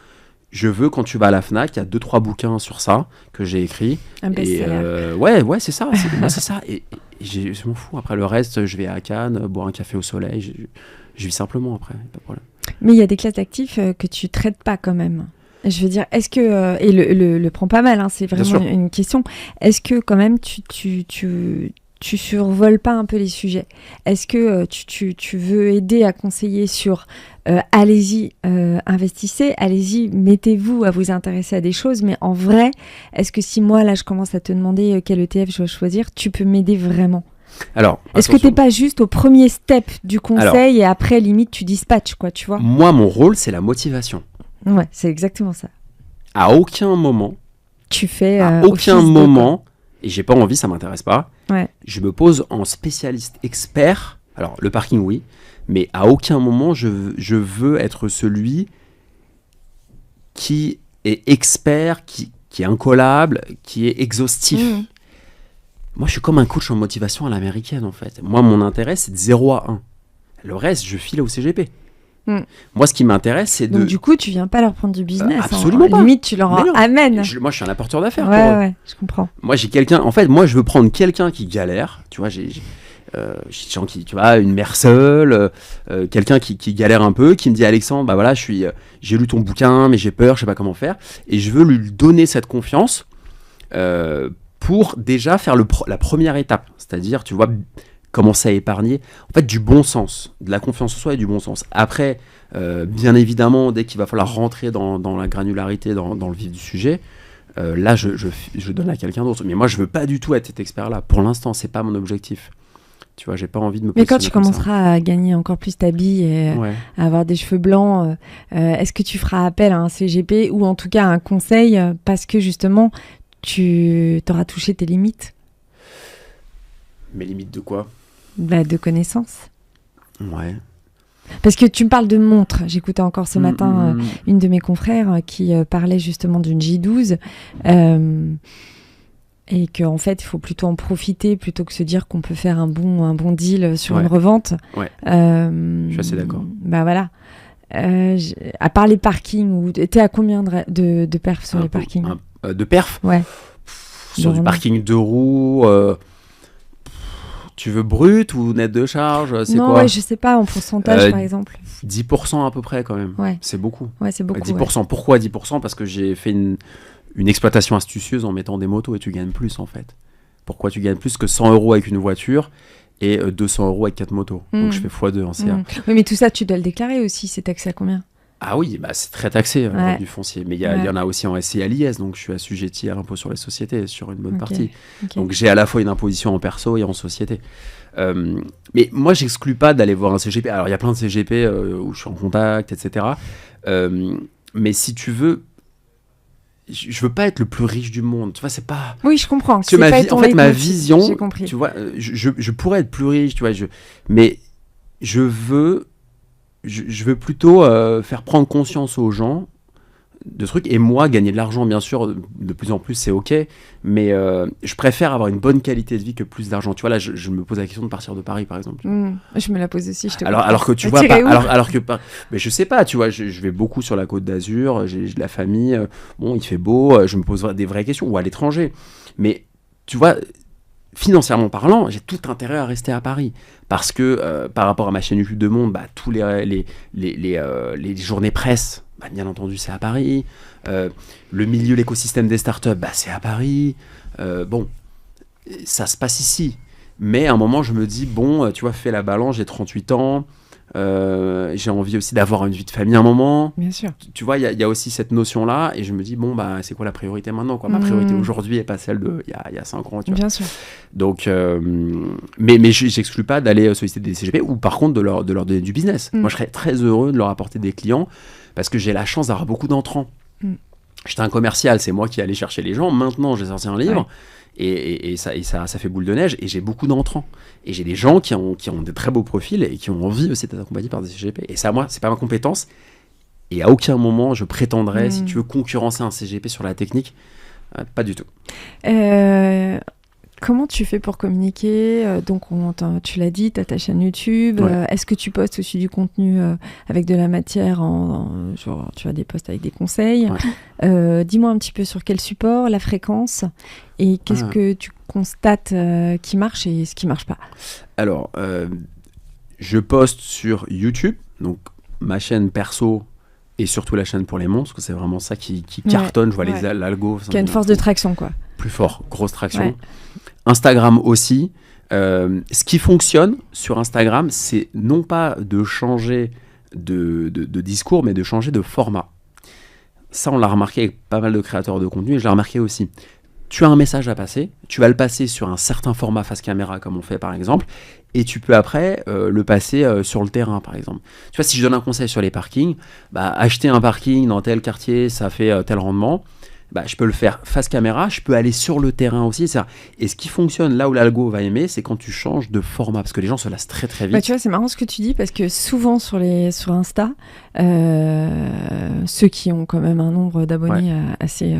je veux, quand tu vas à la Fnac, il y a 2-3 bouquins sur ça que j'ai écrits. Un best-seller. Ouais, c'est ça. Moi, c'est ça. Et je m'en fous. Après, le reste, je vais à Cannes, boire un café au soleil. Je vis simplement après, pas de problème. Mais il y a des classes d'actifs que tu traites pas quand même. Je veux dire, est-ce que... et le prend pas mal, hein, c'est vraiment une question. Est-ce que quand même tu tu survoles pas un peu les sujets? Est-ce que tu veux aider à conseiller sur allez-y, investissez, allez-y, mettez-vous à vous intéresser à des choses, mais en vrai, est-ce que si moi, là, je commence à te demander quel ETF je dois choisir, tu peux m'aider vraiment? Alors, est-ce que t'es pas juste au premier step du conseil et après, limite, tu dispatches, quoi, tu vois? Moi, mon rôle, c'est la motivation. Ouais, c'est exactement ça. À aucun moment, tu fais à aucun moment, et j'ai pas envie, ça m'intéresse pas, je me pose en spécialiste expert. Alors, le parking, oui, mais à aucun moment, je veux être celui qui est expert, qui est incollable, qui est exhaustif. Moi, je suis comme un coach en motivation à l'américaine, en fait. Moi, mon intérêt, c'est de 0 à 1. Le reste, je file au CGP. Moi, ce qui m'intéresse, c'est de... Donc, du coup, tu viens pas leur prendre du business. Absolument pas. Limite, tu leur amènes. Moi, je suis un apporteur d'affaires. Ouais, je comprends. Moi, j'ai quelqu'un... En fait, moi, je veux prendre quelqu'un qui galère. Tu vois, j'ai des gens qui... Tu vois, une mère seule, quelqu'un qui galère un peu, qui me dit, Alexandre, bah voilà, j'ai lu ton bouquin, mais j'ai peur, je sais pas comment faire. Et je veux lui donner cette confiance pour déjà faire la première étape. C'est-à-dire, tu vois... commencer à épargner, en fait, du bon sens, de la confiance en soi et du bon sens. Après, bien évidemment, dès qu'il va falloir rentrer dans la granularité, dans le vif du sujet, là, je donne à quelqu'un d'autre. Mais moi, je veux pas du tout être cet expert-là. Pour l'instant, c'est pas mon objectif. Tu vois, j'ai pas envie de me... Mais quand tu commenceras à gagner encore plus ta bille et à avoir des cheveux blancs, est-ce que tu feras appel à un CGP ou en tout cas à un conseil parce que justement, tu t'auras touché tes limites? Mes limites de quoi? De connaissances. Ouais. Parce que tu me parles de montres. J'écoutais encore ce matin une de mes confrères qui parlait justement d'une J12 et qu'en fait, il faut plutôt en profiter plutôt que se dire qu'on peut faire un bon deal sur une revente. Ouais. Je suis assez d'accord. Bah voilà. À part les parkings, t'es à combien de perfs sur les parkings? De perfs? Ouais. Sur du parking 2 roues... Tu veux brut ou net de charge? C'est quoi? Ouais, je sais pas, en pourcentage par exemple. 10% à peu près quand même. Ouais. C'est beaucoup. Ouais, c'est beaucoup. 10%. Ouais. Pourquoi 10%? Parce que j'ai fait une exploitation astucieuse en mettant des motos et tu gagnes plus en fait. Pourquoi tu gagnes plus que 100 € avec une voiture et 200 € avec 4 motos? Donc je fais x2 en CA. Oui, mais tout ça, tu dois le déclarer aussi. C'est taxé à combien? Ah oui, bah c'est très taxé du foncier. Mais il y en a aussi en SCI à l'IS, donc je suis assujetti à l'impôt sur les sociétés sur une bonne partie. Donc j'ai à la fois une imposition en perso et en société. Mais moi, j'exclus pas d'aller voir un CGP. Alors il y a plein de CGP où je suis en contact, etc. Mais si tu veux, je veux pas être le plus riche du monde. Tu vois, c'est pas... Oui, je comprends. Ma vision, j'ai compris. Tu vois, je pourrais être plus riche, tu vois, mais je veux plutôt faire prendre conscience aux gens de trucs, et moi gagner de l'argent bien sûr de plus en plus c'est ok, mais je préfère avoir une bonne qualité de vie que plus d'argent. Tu vois, là je me pose la question de partir de Paris par exemple. Je me la pose aussi, alors que tu vois pas, alors que mais je sais pas, tu vois, je vais beaucoup sur la Côte d'Azur, j'ai de la famille, bon il fait beau, je me pose des vraies questions, ou à l'étranger, mais tu vois, financièrement parlant, j'ai tout intérêt à rester à Paris. Parce que par rapport à ma chaîne YouTube de Monde, tous les journées presse, bien entendu, c'est à Paris. Le milieu, l'écosystème des startups, c'est à Paris. Bon, ça se passe ici. Mais à un moment, je me dis, bon, tu vois, fais la balance, j'ai 38 ans. J'ai envie aussi d'avoir une vie de famille à un moment. Bien sûr. Tu vois, il y a aussi cette notion-là, et je me dis, bon, c'est quoi la priorité maintenant, quoi? Ma priorité aujourd'hui n'est pas celle d'il y a 5 ans. Tu vois. Bien sûr. Donc, mais j'exclus pas d'aller solliciter des CGP, ou par contre de leur donner du business. Moi, je serais très heureux de leur apporter des clients, parce que j'ai la chance d'avoir beaucoup d'entrants. J'étais un commercial, c'est moi qui allais chercher les gens. Maintenant, j'ai sorti un livre. Et ça fait boule de neige, et j'ai beaucoup d'entrants. Et j'ai des gens qui ont de très beaux profils et qui ont envie aussi d'être accompagnés par des CGP. Et ça, moi, c'est pas ma compétence. Et à aucun moment, je prétendrais, si tu veux, concurrencer un CGP sur la technique. Pas du tout. Comment tu fais pour communiquer? Donc, tu l'as dit, tu as ta chaîne YouTube. Est-ce que tu postes aussi du contenu avec de la matière, genre tu as des posts avec des conseils? Dis-moi un petit peu sur quel support, la fréquence, et qu'est-ce que tu constates qui marche et ce qui marche pas? Alors, je poste sur YouTube, donc ma chaîne perso et surtout la chaîne pour les monstres, parce que c'est vraiment ça qui cartonne. Je vois l'algo. Qui a une force de traction, quoi. Plus fort, grosse traction. Instagram aussi. Ce qui fonctionne sur Instagram, c'est non pas de changer de discours, mais de changer de format. Ça, on l'a remarqué avec pas mal de créateurs de contenu, et je l'ai remarqué aussi. Tu as un message à passer, tu vas le passer sur un certain format face caméra, comme on fait par exemple, et tu peux après le passer sur le terrain, par exemple. Tu vois, si je donne un conseil sur les parkings, acheter un parking dans tel quartier, ça fait tel rendement. Je peux le faire face caméra, je peux aller sur le terrain aussi. Et ce qui fonctionne là où l'algo va aimer, c'est quand tu changes de format, parce que les gens se lassent très très vite. Tu vois, c'est marrant ce que tu dis, parce que souvent sur Insta, ceux qui ont quand même un nombre d'abonnés assez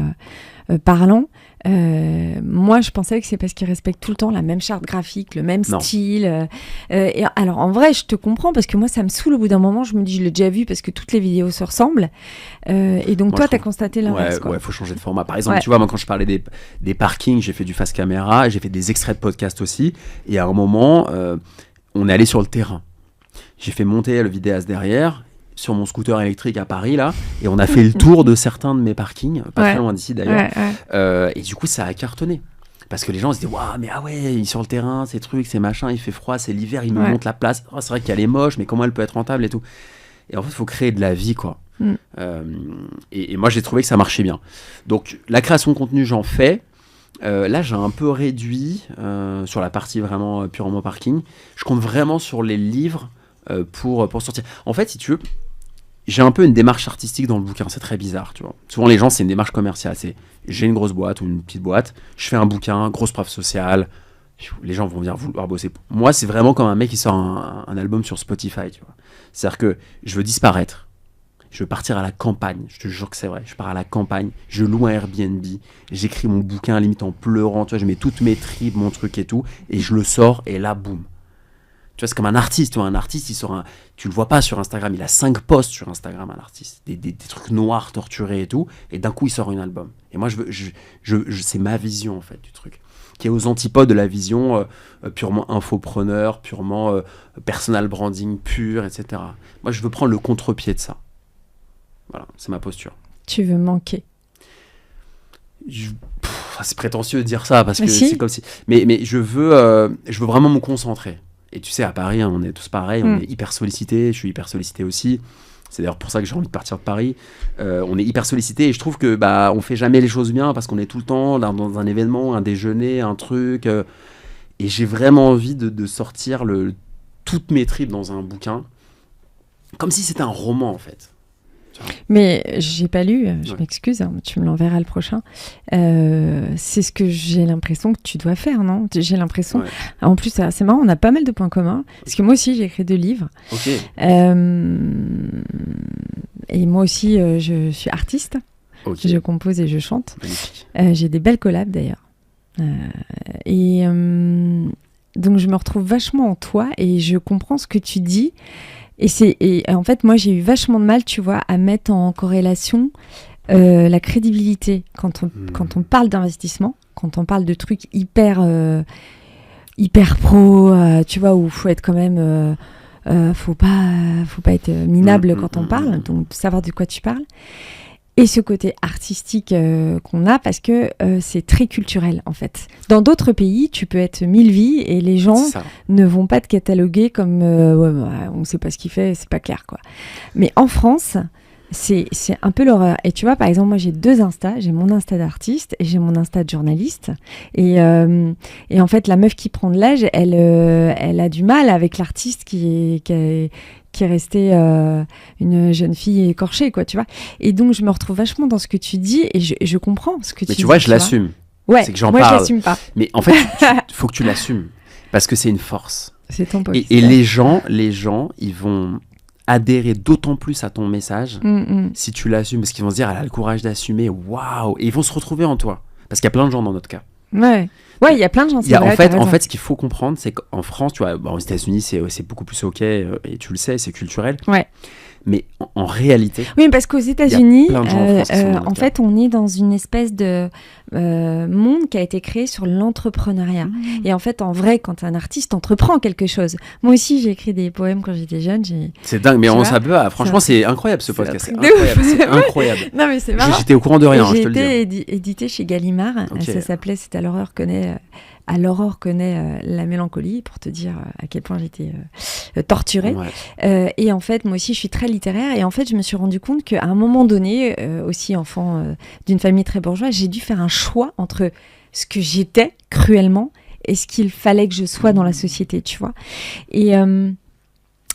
parlant, moi je pensais que c'est parce qu'ils respectent tout le temps la même charte graphique, le même style. Et alors en vrai, je te comprends, parce que moi ça me saoule au bout d'un moment. Je me dis, je l'ai déjà vu parce que toutes les vidéos se ressemblent. Et donc toi, t'as constaté l'inverse. Ouais, faut changer de format. Par exemple, tu vois, moi quand je parlais des parkings, j'ai fait du face caméra, j'ai fait des extraits de podcast aussi. Et à un moment, on est allé sur le terrain. J'ai fait monter le vidéaste derrière, sur mon scooter électrique à Paris, là, et on a fait le tour de certains de mes parkings, pas très loin d'ici d'ailleurs, et du coup ça a cartonné, parce que les gens se disaient, waouh, mais il est sur le terrain, ces trucs, ces machins, il fait froid, c'est l'hiver, il nous montre la place, c'est vrai qu'elle est moche, mais comment elle peut être rentable et tout. Et en fait, il faut créer de la vie, quoi. Et moi j'ai trouvé que ça marchait bien. Donc la création de contenu, j'en fais. Là j'ai un peu réduit sur la partie vraiment purement parking. Je compte vraiment sur les livres pour sortir. En fait, si tu veux, j'ai un peu une démarche artistique dans le bouquin, c'est très bizarre, tu vois. Souvent les gens, c'est une démarche commerciale, c'est j'ai une grosse boîte ou une petite boîte, je fais un bouquin, grosse preuve sociale, les gens vont venir vouloir bosser. Moi, c'est vraiment comme un mec qui sort un album sur Spotify, tu vois. C'est-à-dire que je veux disparaître, je veux partir à la campagne, je te jure que c'est vrai, je pars à la campagne, je loue un Airbnb, j'écris mon bouquin limite en pleurant, tu vois, je mets toutes mes tripes, mon truc et tout, et je le sors, et là, boum. Tu vois, c'est comme un artiste. Un artiste, il sort tu le vois pas sur Instagram. Il a 5 posts sur Instagram, un artiste. Des trucs noirs, torturés et tout. Et d'un coup, il sort un album. Et moi, c'est ma vision, en fait, du truc. Qui est aux antipodes de la vision purement infopreneur, purement personal branding pur, etc. Moi, je veux prendre le contre-pied de ça. Voilà, c'est ma posture. Tu veux manquer. C'est prétentieux de dire ça, parce que c'est comme si... Mais je veux vraiment me concentrer. Et tu sais, à Paris, on est tous pareils, on est hyper sollicités, je suis hyper sollicité aussi. C'est d'ailleurs pour ça que j'ai envie de partir de Paris. On est hyper sollicités et je trouve que on fait jamais les choses bien parce qu'on est tout le temps dans un événement, un déjeuner, un truc. Et j'ai vraiment envie de sortir toutes mes tripes dans un bouquin, comme si c'était un roman en fait. Mais j'ai pas lu, je m'excuse, hein, tu me l'enverras le prochain. C'est ce que j'ai l'impression que tu dois faire, non ? J'ai l'impression. En plus, c'est marrant, on a pas mal de points communs. Parce que moi aussi, j'ai écrit 2 livres. Et moi aussi, je suis artiste. Je compose et je chante. J'ai des belles collabs d'ailleurs. Donc, je me retrouve vachement en toi et je comprends ce que tu dis. Et en fait, moi, j'ai eu vachement de mal, tu vois, à mettre en corrélation la crédibilité quand on parle d'investissement, quand on parle de trucs hyper pro, tu vois, où il faut être quand même... faut pas être minable quand on parle, donc savoir de quoi tu parles. Et ce côté artistique qu'on a, parce que c'est très culturel, en fait. Dans d'autres pays, tu peux être 1000 vies et les gens ne vont pas te cataloguer comme on ne sait pas ce qu'il fait, c'est pas clair, quoi. Mais en France, c'est un peu l'horreur. Et tu vois, par exemple, moi, j'ai 2 Insta. J'ai mon Insta d'artiste et j'ai mon Insta de journaliste. Et en fait, la meuf qui prend de l'âge, elle a du mal avec l'artiste qui est restée une jeune fille écorchée, quoi, tu vois. Et donc, je me retrouve vachement dans ce que tu dis et je comprends ce que tu dis. Mais tu vois, je l'assume. Ouais, c'est que j'en moi, parle. je l'assume pas. Mais en fait, il faut que tu l'assumes. Parce que c'est une force. C'est ton pote. Et les gens, ils vont adhérer d'autant plus à ton message si tu l'assumes. Parce qu'ils vont se dire, elle a le courage d'assumer. Waouh. Et ils vont se retrouver en toi. Parce qu'il y a plein de gens dans notre cas. Ouais, il y a plein de gens. En fait, ce qu'il faut comprendre, c'est qu'en France, tu vois, aux États-Unis, c'est beaucoup plus OK, et tu le sais, c'est culturel. Ouais. Mais en réalité... Oui, parce qu'aux États-Unis, en fait, on est dans une espèce de monde qui a été créé sur l'entrepreneuriat. Et en fait, en vrai, quand t'es un artiste, t'entreprends quelque chose. Moi aussi, j'ai écrit des poèmes quand j'étais jeune. C'est dingue, mais franchement, c'est incroyable ce podcast. C'est incroyable. Non, mais c'est marrant. J'étais au courant de rien, je te le dis. J'ai été édité chez Gallimard. Okay. Ça s'appelait « C'est à l'aurore connaît la mélancolie », pour te dire à quel point j'étais torturée. Ouais. Et en fait, moi aussi, je suis très littéraire. Et en fait, je me suis rendu compte qu'à un moment donné, aussi enfant d'une famille très bourgeoise, j'ai dû faire un choix entre ce que j'étais cruellement et ce qu'il fallait que je sois dans la société, tu vois.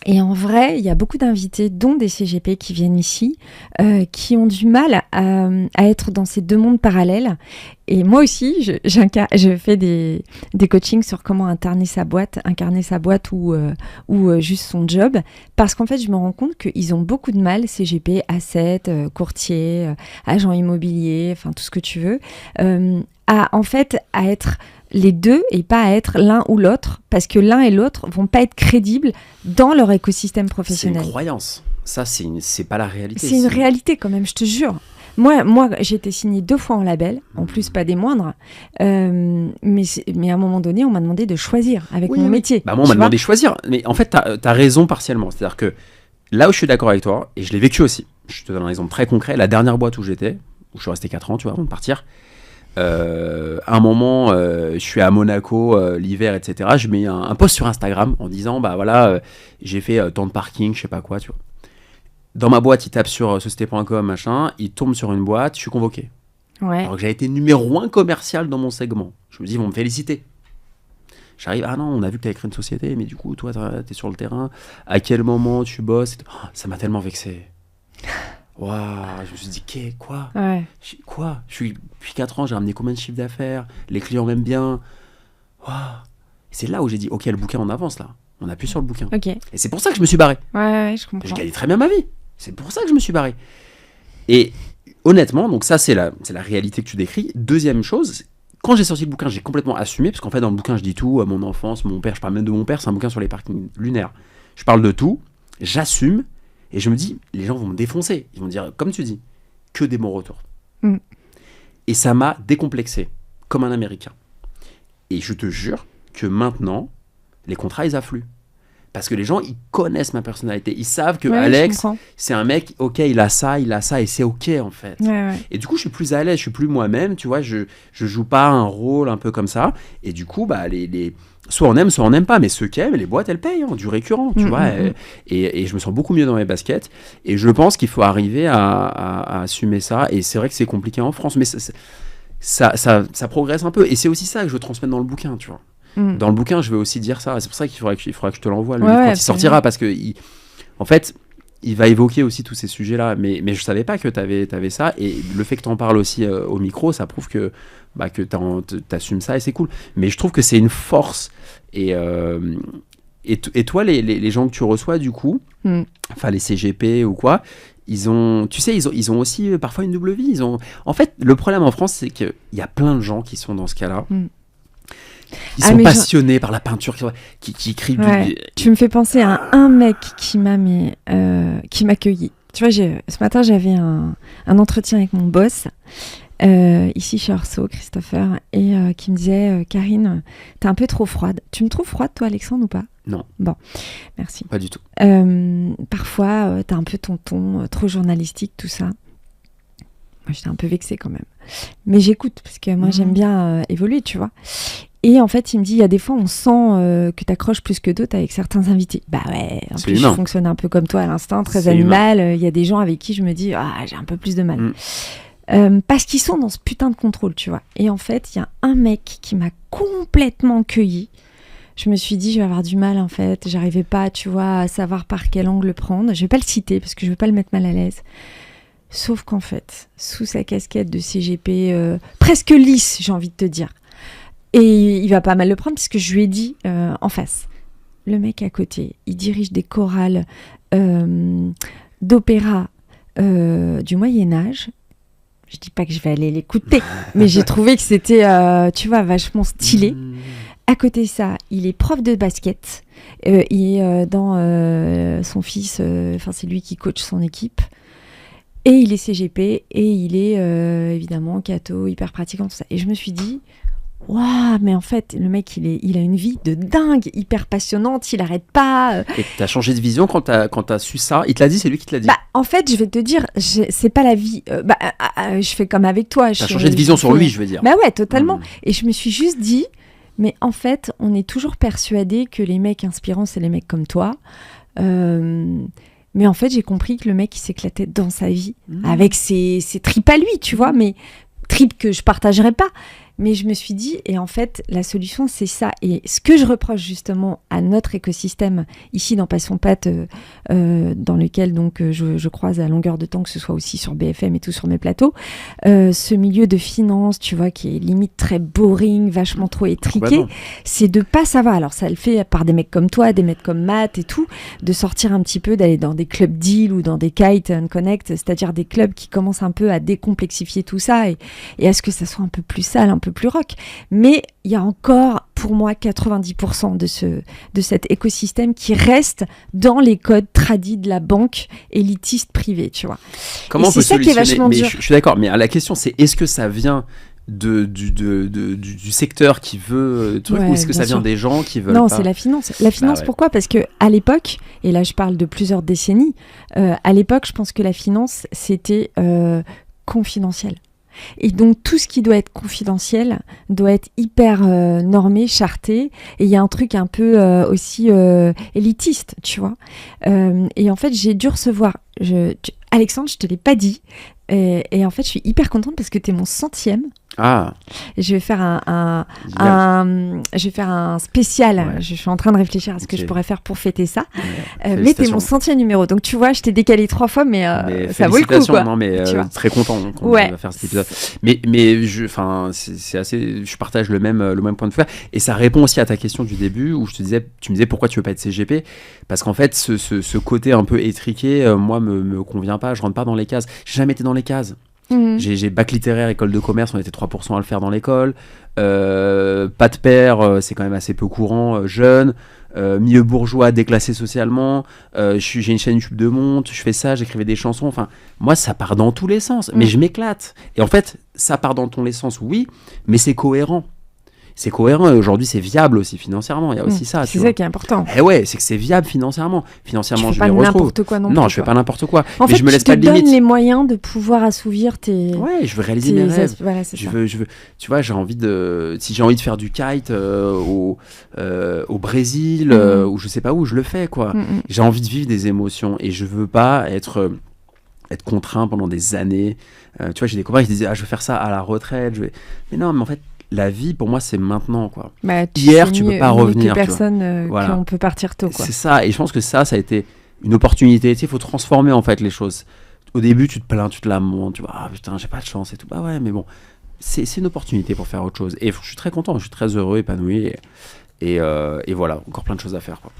Et en vrai, il y a beaucoup d'invités, dont des CGP qui viennent ici, qui ont du mal à être dans ces deux mondes parallèles. Et moi aussi, je fais des coachings sur comment incarner sa boîte ou juste son job. Parce qu'en fait, je me rends compte qu'ils ont beaucoup de mal, CGP, asset, courtier, agent immobilier, enfin tout ce que tu veux, à être les deux et pas à être l'un ou l'autre, parce que l'un et l'autre vont pas être crédibles dans leur écosystème professionnel. C'est une croyance. Ça, c'est pas la réalité. C'est une réalité quand même, je te jure. Moi, j'ai été signée 2 fois en label, en plus pas des moindres, mais à un moment donné, on m'a demandé de choisir avec mon métier. Moi, on m'a demandé de choisir, mais en fait, t'as raison partiellement. C'est-à-dire que là où je suis d'accord avec toi, et je l'ai vécu aussi, je te donne un exemple très concret, la dernière boîte où j'étais, où je suis resté 4 ans, tu vois, avant de partir, à un moment, je suis à Monaco l'hiver, etc. Je mets un post sur Instagram en disant j'ai fait tant de parking, je sais pas quoi, tu vois. Dans ma boîte, il tape sur société.com, machin, il tombe sur une boîte, je suis convoqué. Ouais. Alors que j'avais été numéro 1 commercial dans mon segment. Je me dis, ils vont me féliciter. J'arrive, ah non, on a vu que tu as créé une société, mais du coup, toi, t'es sur le terrain. À quel moment tu bosses? Ça m'a tellement vexé. Waouh, je me suis dit, quoi? Ouais. Quoi? Depuis 4 ans, j'ai ramené combien de chiffres d'affaires? Les clients m'aiment bien. Waouh. C'est là où j'ai dit, ok, le bouquin, on avance là. On appuie sur le bouquin. Okay. Et c'est pour ça que je me suis barré. Ouais, je comprends. Je gagnais très bien ma vie. C'est pour ça que je me suis barré. Et honnêtement, donc ça, c'est la réalité que tu décris. Deuxième chose, quand j'ai sorti le bouquin, j'ai complètement assumé, parce qu'en fait, dans le bouquin, je dis tout, mon enfance, mon père, je parle même de mon père, c'est un bouquin sur les parkings lunaires. Je parle de tout, j'assume, et je me dis, les gens vont me défoncer. Ils vont dire, comme tu dis, que des bons retours. Mm. Et ça m'a décomplexé, comme un Américain. Et je te jure que maintenant, les contrats, ils affluent. Parce que les gens, ils connaissent ma personnalité. Ils savent que Alex, c'est un mec, ok, il a ça, et c'est ok, en fait. Ouais. Et du coup, je suis plus à l'aise, je suis plus moi-même, tu vois, je joue pas un rôle un peu comme ça. Et du coup, soit on aime, soit on n'aime pas. Mais ceux qui aiment, les boîtes, elles payent, du récurrent, tu vois. Et je me sens beaucoup mieux dans mes baskets. Et je pense qu'il faut arriver à assumer ça. Et c'est vrai que c'est compliqué en France, mais ça progresse un peu. Et c'est aussi ça que je veux transmettre dans le bouquin, tu vois. Dans le bouquin, je vais aussi dire ça. C'est pour ça qu'il faudra que je te l'envoie le livre quand il sortira, parce que en fait, il va évoquer aussi tous ces sujets-là. Mais je savais pas que t'avais ça, et le fait que t'en parles aussi au micro, ça prouve que t'assumes ça, et c'est cool. Mais je trouve que c'est une force. Et toi, les gens que tu reçois, du coup, enfin les CGP ou quoi, ils ont aussi parfois une double vie. En fait, le problème en France, c'est qu'il y a plein de gens qui sont dans ce cas-là. Ils sont passionnés par la peinture, qui écrivent Tu me fais penser à un mec qui m'a accueilli. Tu vois, ce matin, j'avais un entretien avec mon boss, ici chez Orso, Christopher, et qui me disait, Karine, t'es un peu trop froide. Tu me trouves froide, toi, Alexandre, ou pas? Non. Bon, merci. Pas du tout. Parfois, t'as un peu ton ton trop journalistique, tout ça. Moi, j'étais un peu vexée quand même. Mais j'écoute, parce que moi, j'aime bien évoluer, tu vois. Et en fait, il me dit, il y a des fois, on sent que t'accroches plus que d'autres avec certains invités. Bah ouais, en plus, je fonctionne un peu comme toi à l'instant, très animal. Il y a des gens avec qui je me dis, j'ai un peu plus de mal. Parce qu'ils sont dans ce putain de contrôle, tu vois. Et en fait, il y a un mec qui m'a complètement cueilli. Je me suis dit, je vais avoir du mal, en fait. J'arrivais pas, tu vois, à savoir par quel angle le prendre. Je vais pas le citer, parce que je veux pas le mettre mal à l'aise. Sauf qu'en fait, sous sa casquette de CGP presque lisse, j'ai envie de te dire, et il va pas mal le prendre, parce que je lui ai dit en face, le mec à côté, il dirige des chorales d'opéra du Moyen-Âge. Je dis pas que je vais aller l'écouter, mais j'ai trouvé que c'était, tu vois, vachement stylé. À côté de ça, il est prof de basket. Il est dans son fils, c'est lui qui coach son équipe. Et il est CGP et il est évidemment catho, hyper pratiquant, tout ça. Et je me suis dit, waouh, mais en fait, le mec, il a une vie de dingue, hyper passionnante, il arrête pas. Et t'as changé de vision quand t'as su ça? Il te l'a dit, c'est lui qui te l'a dit? Bah, en fait, je vais te dire, c'est pas la vie. Je fais comme avec toi. T'as changé de vision sur lui, je veux dire. Bah ouais, totalement. Et je me suis juste dit, mais en fait, on est toujours persuadé que les mecs inspirants, c'est les mecs comme toi. Mais en fait, j'ai compris que le mec, il s'éclatait dans sa vie, avec ses tripes à lui, tu vois, mais tripes que je partagerais pas. Mais je me suis dit, et en fait, la solution, c'est ça. Et ce que je reproche justement à notre écosystème, ici dans Passion Pâte, dans lequel donc, je croise à longueur de temps, que ce soit aussi sur BFM et tout sur mes plateaux, ce milieu de finance, tu vois, qui est limite très boring, vachement trop étriqué, c'est de pas savoir. Alors ça le fait par des mecs comme toi, des mecs comme Matt et tout, de sortir un petit peu, d'aller dans des clubs deal ou dans des Kite and Connect, c'est-à-dire des clubs qui commencent un peu à décomplexifier tout ça et à ce que ça soit un peu plus sale, un peu plus rock. Mais il y a encore, pour moi, 90% de cet écosystème qui reste dans les codes tradis de la banque élitiste privée, tu vois. Comment on peut ça qui est vachement dur. Je suis d'accord, mais la question, c'est est-ce que ça vient du secteur qui veut truc, ou est-ce que ça vient des gens qui veulent Non, pas... c'est la finance. La finance, pourquoi ? Parce que à l'époque, et là je parle de plusieurs décennies, à l'époque, je pense que la finance, c'était confidentiel. Et donc tout ce qui doit être confidentiel doit être hyper normé, charté, et il y a un truc un peu aussi élitiste, tu vois. Et en fait, j'ai dû recevoir... Alexandre, je te l'ai pas dit, et en fait, je suis hyper contente parce que tu es mon 100e. Ah. Je vais faire je vais faire un spécial. Ouais. Je suis en train de réfléchir à ce que je pourrais faire pour fêter ça. Mais t'es mon 100e numéro. Donc tu vois, je t'ai décalé 3 fois, mais ça vaut le coup, quoi. Non, mais très content qu'on va faire cet épisode. Mais c'est assez. Je partage le même point de vue. Et ça répond aussi à ta question du début où tu me disais pourquoi tu veux pas être CGP, parce qu'en fait ce côté un peu étriqué, moi me convient pas. Je rentre pas dans les cases. J'ai jamais été dans les cases. J'ai bac littéraire, école de commerce, on était 3% à le faire dans l'école. Pas de père, c'est quand même assez peu courant. Jeune, milieu bourgeois, déclassé socialement. J'ai une chaîne YouTube de monte, je fais ça, j'écrivais des chansons. Enfin, moi, ça part dans tous les sens, mais je m'éclate. Et en fait, ça part dans tous les sens, oui, mais c'est cohérent. C'est cohérent et aujourd'hui c'est viable aussi financièrement. Il y a aussi ça. C'est ça qui est important. Eh ouais, c'est que c'est viable financièrement. Financièrement, tu fais je pas me retrouve. N'importe quoi non plus. Non, je fais pas n'importe quoi. En fait, je me laisse pas de limite. limite. Tu te donnes les moyens de pouvoir assouvir tes. Ouais, je veux réaliser mes rêves. Voilà, c'est je veux. Tu vois, j'ai envie de. Si j'ai envie de faire du kite au Brésil ou je sais pas où, je le fais quoi. J'ai envie de vivre des émotions et je veux pas être contraint pendant des années. Tu vois, j'ai des copains qui disaient je veux faire ça à la retraite. Mais non, mais en fait. La vie, pour moi, c'est maintenant, quoi. Hier, tu peux pas revenir. Personne qu'on peut partir tôt, quoi. C'est ça, et je pense que ça a été une opportunité. Tu sais, il faut transformer, en fait, les choses. Au début, tu te plains, tu te lamentes, tu vois, ah putain, j'ai pas de chance et tout. Bah ouais, mais bon, c'est une opportunité pour faire autre chose. Et je suis très content, je suis très heureux, épanoui. Et voilà, encore plein de choses à faire, quoi.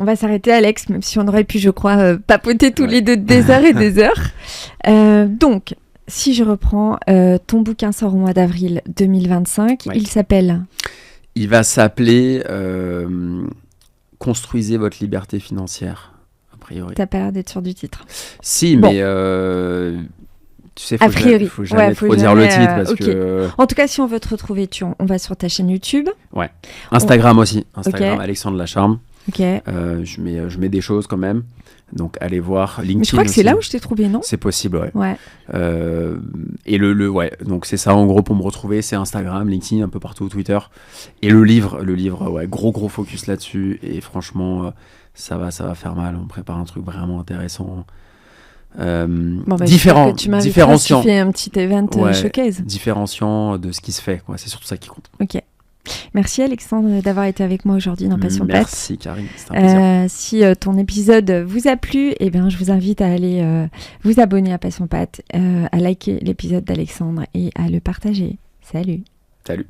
On va s'arrêter, Alex, même si on aurait pu, je crois, papoter tous les deux des heures et des heures. Donc... Si je reprends, ton bouquin sort au mois d'avril 2025. Il s'appelle ? Il va s'appeler Construisez votre liberté financière, a priori. T'as pas l'air d'être sûr du titre. Si, bon. Mais tu sais, faut jamais trop dire le titre. Parce que... En tout cas, si on veut te retrouver, on va sur ta chaîne YouTube. Ouais. Instagram aussi. Instagram, Alexandre Lacharme. Ok. Je mets des choses quand même. Donc allez voir LinkedIn. Mais je crois que c'est là où je t'ai trouvé, non ? C'est possible, ouais. Et ouais. Donc c'est ça en gros pour me retrouver, c'est Instagram, LinkedIn, un peu partout, Twitter. Et le livre, ouais, gros focus là-dessus. Et franchement, ça va faire mal. On prépare un truc vraiment intéressant. Différenciant. Tu fais un petit event showcase. Différenciant de ce qui se fait, quoi. C'est surtout ça qui compte. Ok. Merci Alexandre d'avoir été avec moi aujourd'hui dans Passion Pâte. Merci Karine, c'était un plaisir. Si ton épisode vous a plu, je vous invite à aller vous abonner à Passion Pâte, à liker l'épisode d'Alexandre et à le partager. Salut. Salut.